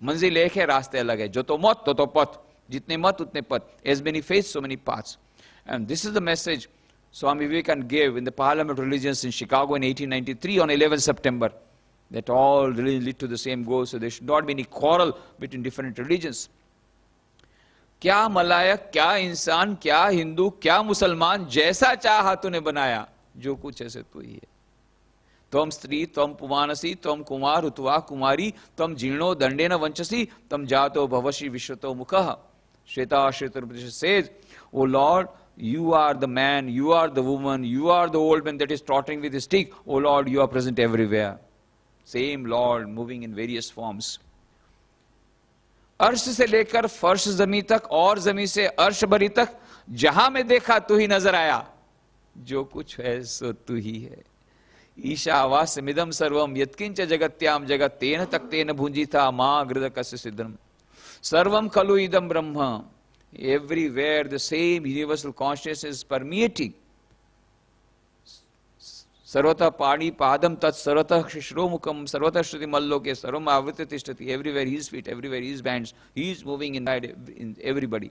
[SPEAKER 1] मंजिल एक है, रास्ते अलग है, जो तो मत तो पथ, जितने मत उतने पथ. As many faiths, so many paths. And this is the message Swami Vivekananda gave in the Parliament of Religions in Chicago in 1893 on 11 September, that all religions lead to the same goal, so there should not be any quarrel between different religions. क्या मलायक, क्या इंसान, क्या हिंदू, क्या मुसलमान, जैसा चाहा तूने बनाया, जो कुछ ऐसे तू ही है. त्वम स्त्री, त्वम पुमानसी, त्वम कुमार उतवा कुमारी, त्वम जीर्णो दंडेन वंचसी, त्वम जातो भवसि विश्वतो मुखः. Shweta Shweta says, O Lord, you are the man, you are the woman, you are the old man that is tottering with his stick. O Lord, you are present everywhere. Same Lord moving in various forms. अर्श से लेकर फर्श जमी तक और जमी से अर्श बरी तक, जहां में देखा तू ही नजर आया, जो कुछ है सो तू ही है. ईशावास्यमिदं सर्वं यत्किंच जगत्याम जगत्तेन तक्तेन भुंजिता मां गृदकस्य सिद्धम. सर्वम खलु इदं ब्रह्म. Everywhere the same universal consciousness is permeating. Sarvata pani padam tat sarvata shishromukham sarvata shruti malloke sarvam avrita tishtati. Everywhere his feet, everywhere his hands, he is moving in everybody.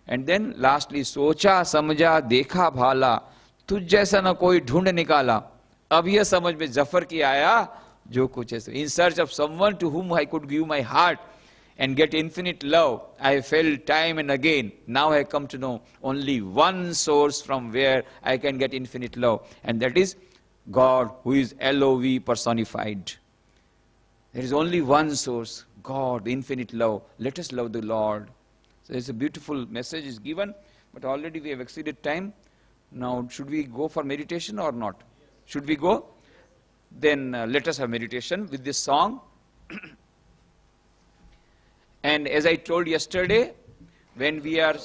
[SPEAKER 1] And then lastly, socha samjha dekha bhala, तुझ जैसा न कोई ढूंढ निकाला, अब यह समझ में जफर की आया, जो कुछ ऐसे. In search of someone to whom I could give my heart and get infinite love, I felt time and again. Now I come to know only one source from where I can get infinite love, and that is God, who is L-O-V personified. There is only one source, God, the infinite love. Let us love the Lord. So it's a beautiful message is given, but already we have exceeded time. Now, should we go for meditation or not? Should we go? Then let us have meditation with this song. And as I told yesterday, when we are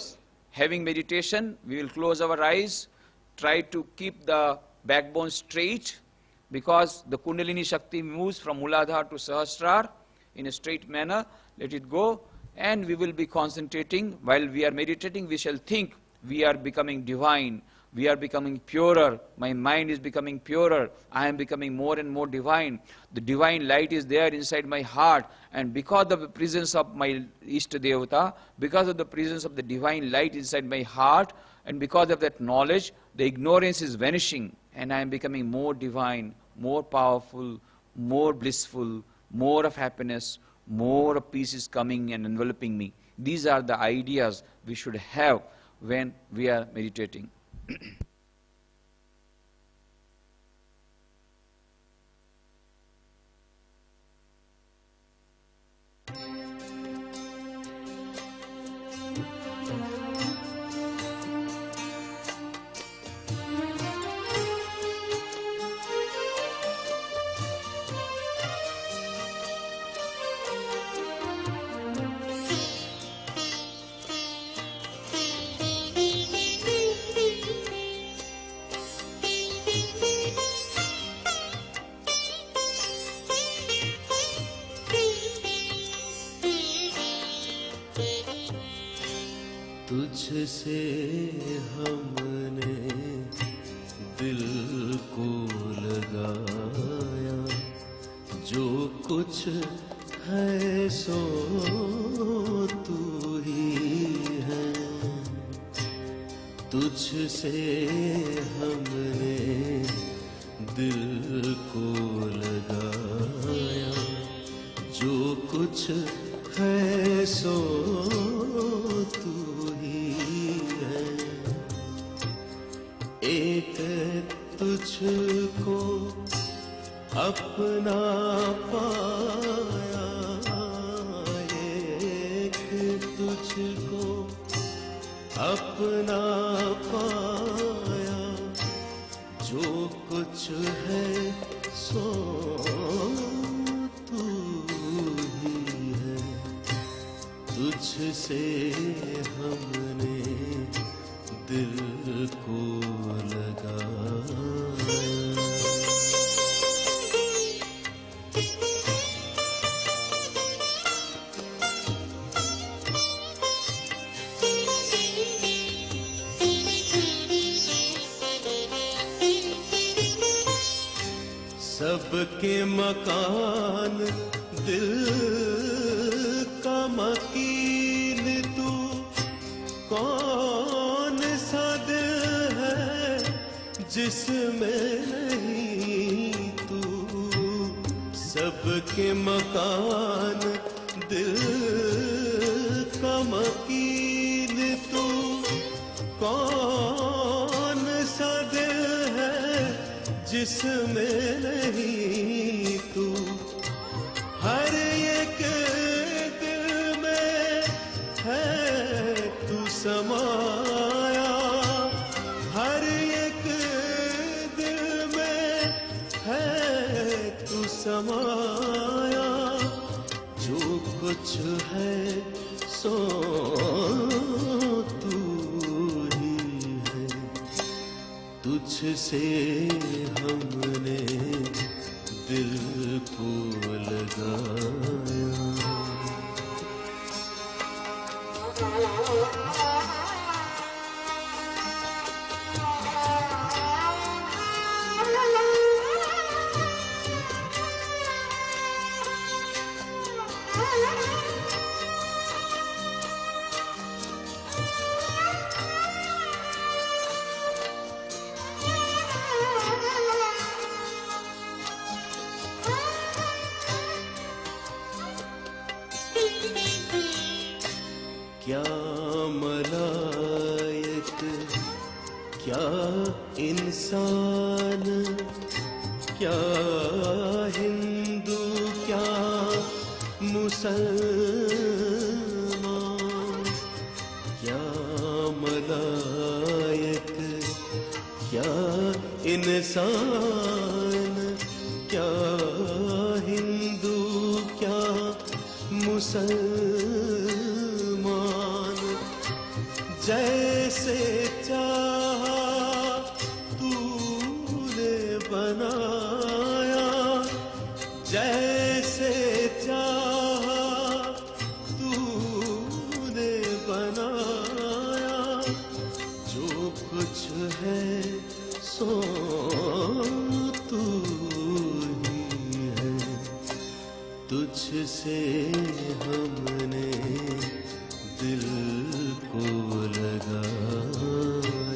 [SPEAKER 1] having meditation, we will close our eyes, try to keep the backbone straight, because the Kundalini Shakti moves from Muladhara to Sahasrara in a straight manner. Let it go, and we will be concentrating. While we are meditating, we shall think we are becoming divine. We are becoming purer. My mind is becoming purer. I am becoming more and more divine. The divine light is there inside my heart. And because of the presence of my Ishta Devata, because of the presence of the divine light inside my heart, and because of that knowledge, the ignorance is vanishing. And I am becoming more divine, more powerful, more blissful, more of happiness, more of peace is coming and enveloping me. These are the ideas we should have when we are meditating.
[SPEAKER 2] तुझसे हमने दिल को लगाया, जो कुछ है सो तू ही है। तुझसे हमने दिल को लगाया, जो कुछ है सो तू ही है। एक तुझको अपना पाया, एक तुझको अपना पाया, जो कुछ है सो तू ही है। तुझसे हमने दिल को लगाया। सबके मकान दिल का मकीन तू, कौन सा दिल है जिसमें नहीं तू। सबके मकान दिल का मकीन तू, कौन सा दिल है जिसमें नहीं तू। हर एक दिल में है तू समाया, हर एक दिल में है तू समाया, जो कुछ है सो तू ही है। तुझसे हमने दिल को लगाया। क्या मलाइक, क्या इंसान, क्या हिंदू, क्या मुसलमान। क्या मलाइक, क्या इंसान, क्या हिंदू, क्या मुसलमान। जैसे चाहा तूने बनाया, जैसे चाहा तूने बनाया, जो कुछ है सो तू ही है। तुझसे हमने दिल को लगाया।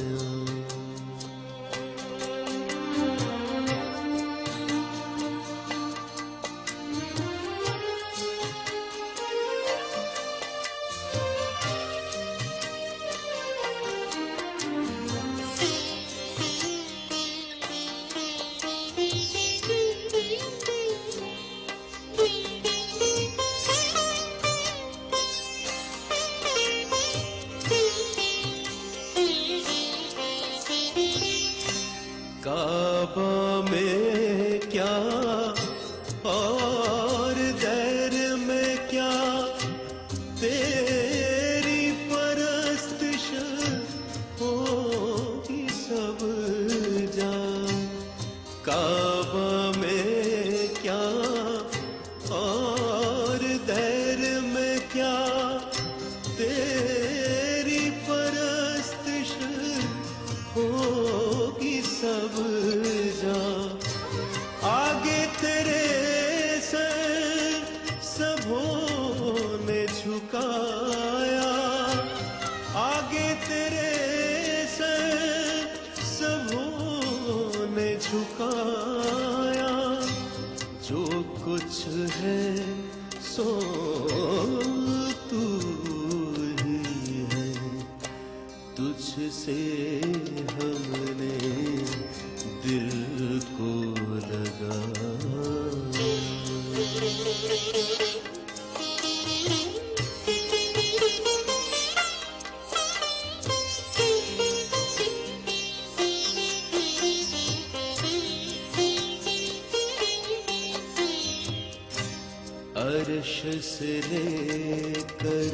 [SPEAKER 2] झुकाया, आगे तेरे सर सबों ने झुकाया। जो कुछ है सो तू ही है, तुझसे हमने दिल को लगाया। अर्श से लेकर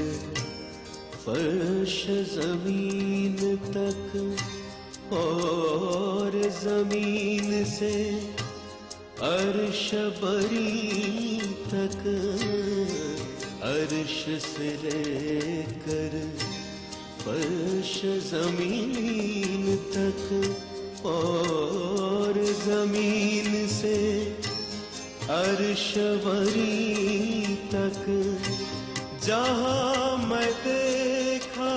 [SPEAKER 2] फर्श जमीन तक और जमीन से अर्श बरी तक, अर्श से लेकर फर्श जमीन तक और जमीन से अर्शवरी तक, जहाँ मैं देखा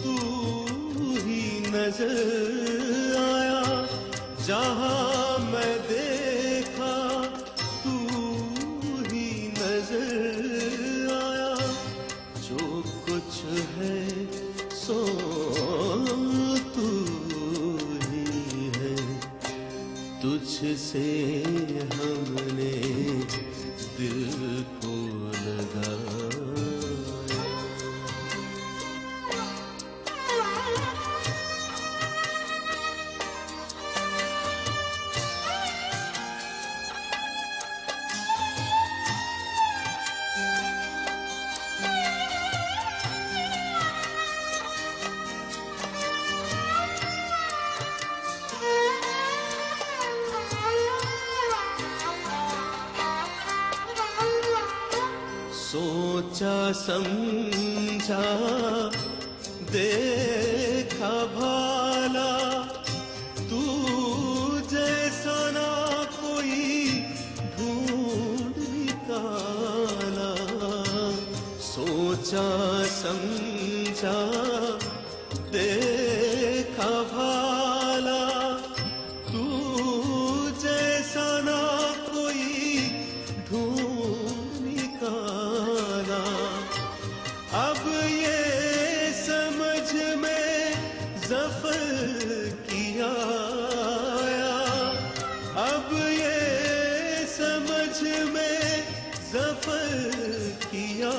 [SPEAKER 2] तू ही नजर आया। जहाँ मैं देखा तू ही नजर आया। जो कुछ है सो तू ही है, तुझसे हमने दिल को लगाया। सोचा समझा देखा भाला, तू जैसा ना कोई ढूंढ निकाला। सोचा समझा देखा भाला, तू जैसा ना कोई ढूंढ निकाला। अब ये समझ में ज़फ़र किया आया, अब ये समझ में ज़फ़र किया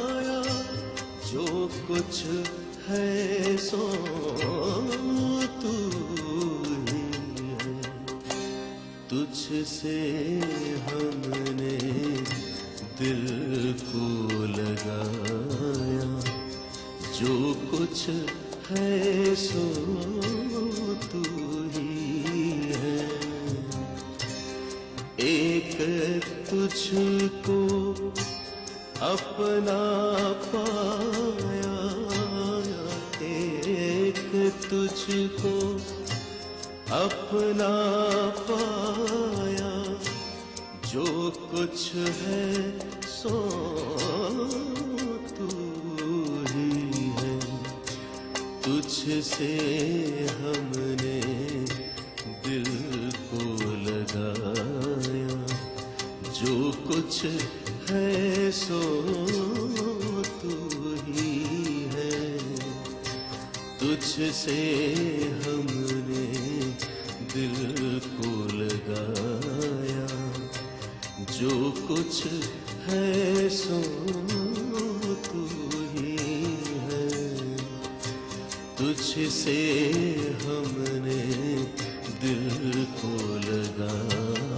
[SPEAKER 2] आया। जो कुछ है सो तू ही है, तुझसे हमने दिल को लगाया। जो कुछ है सो तू ही है, एक तुझको अपना पाया, एक तुझको अपना पाया। जो कुछ है सो तू ही है, तुझसे हमने दिल को लगाया। जो कुछ है सो तू ही है, तुझसे हमने दिल को लगाया। जो कुछ है सो तू ही है, तुझसे हमने दिल को लगाया।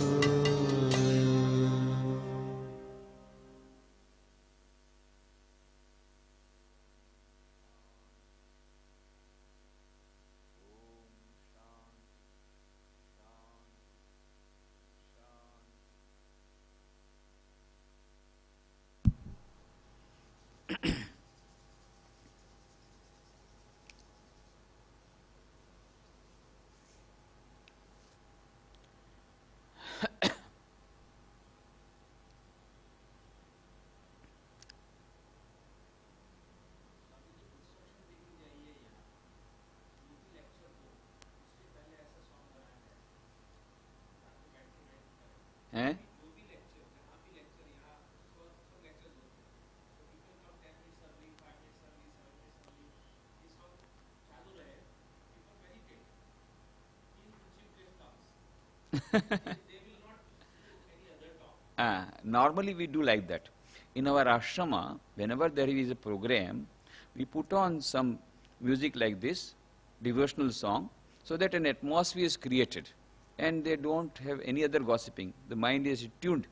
[SPEAKER 1] Normally we do like that. In our ashrama, whenever there is a program, we put on some music like this, devotional song, so that an atmosphere is created. And they don't have any other gossiping. The mind is tuned.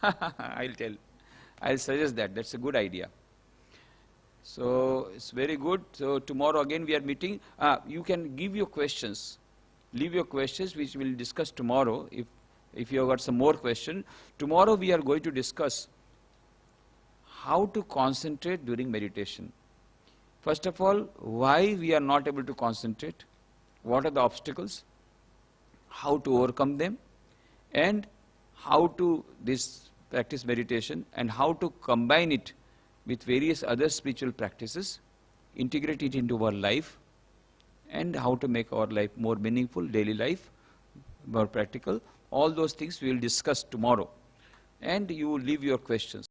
[SPEAKER 1] I'll tell. I'll suggest that. That's a good idea. So it's very good. So tomorrow again we are meeting. You can give your questions. Leave your questions, which we'll discuss tomorrow. If you have got some more questions. Tomorrow we are going to discuss how to concentrate during meditation. First of all, why we are not able to concentrate, what are the obstacles, how to overcome them, and how to practice meditation, and how to combine it with various other spiritual practices, integrate it into our life, and how to make our life more meaningful, daily life, more practical. All those things we will discuss tomorrow. And you will leave your questions.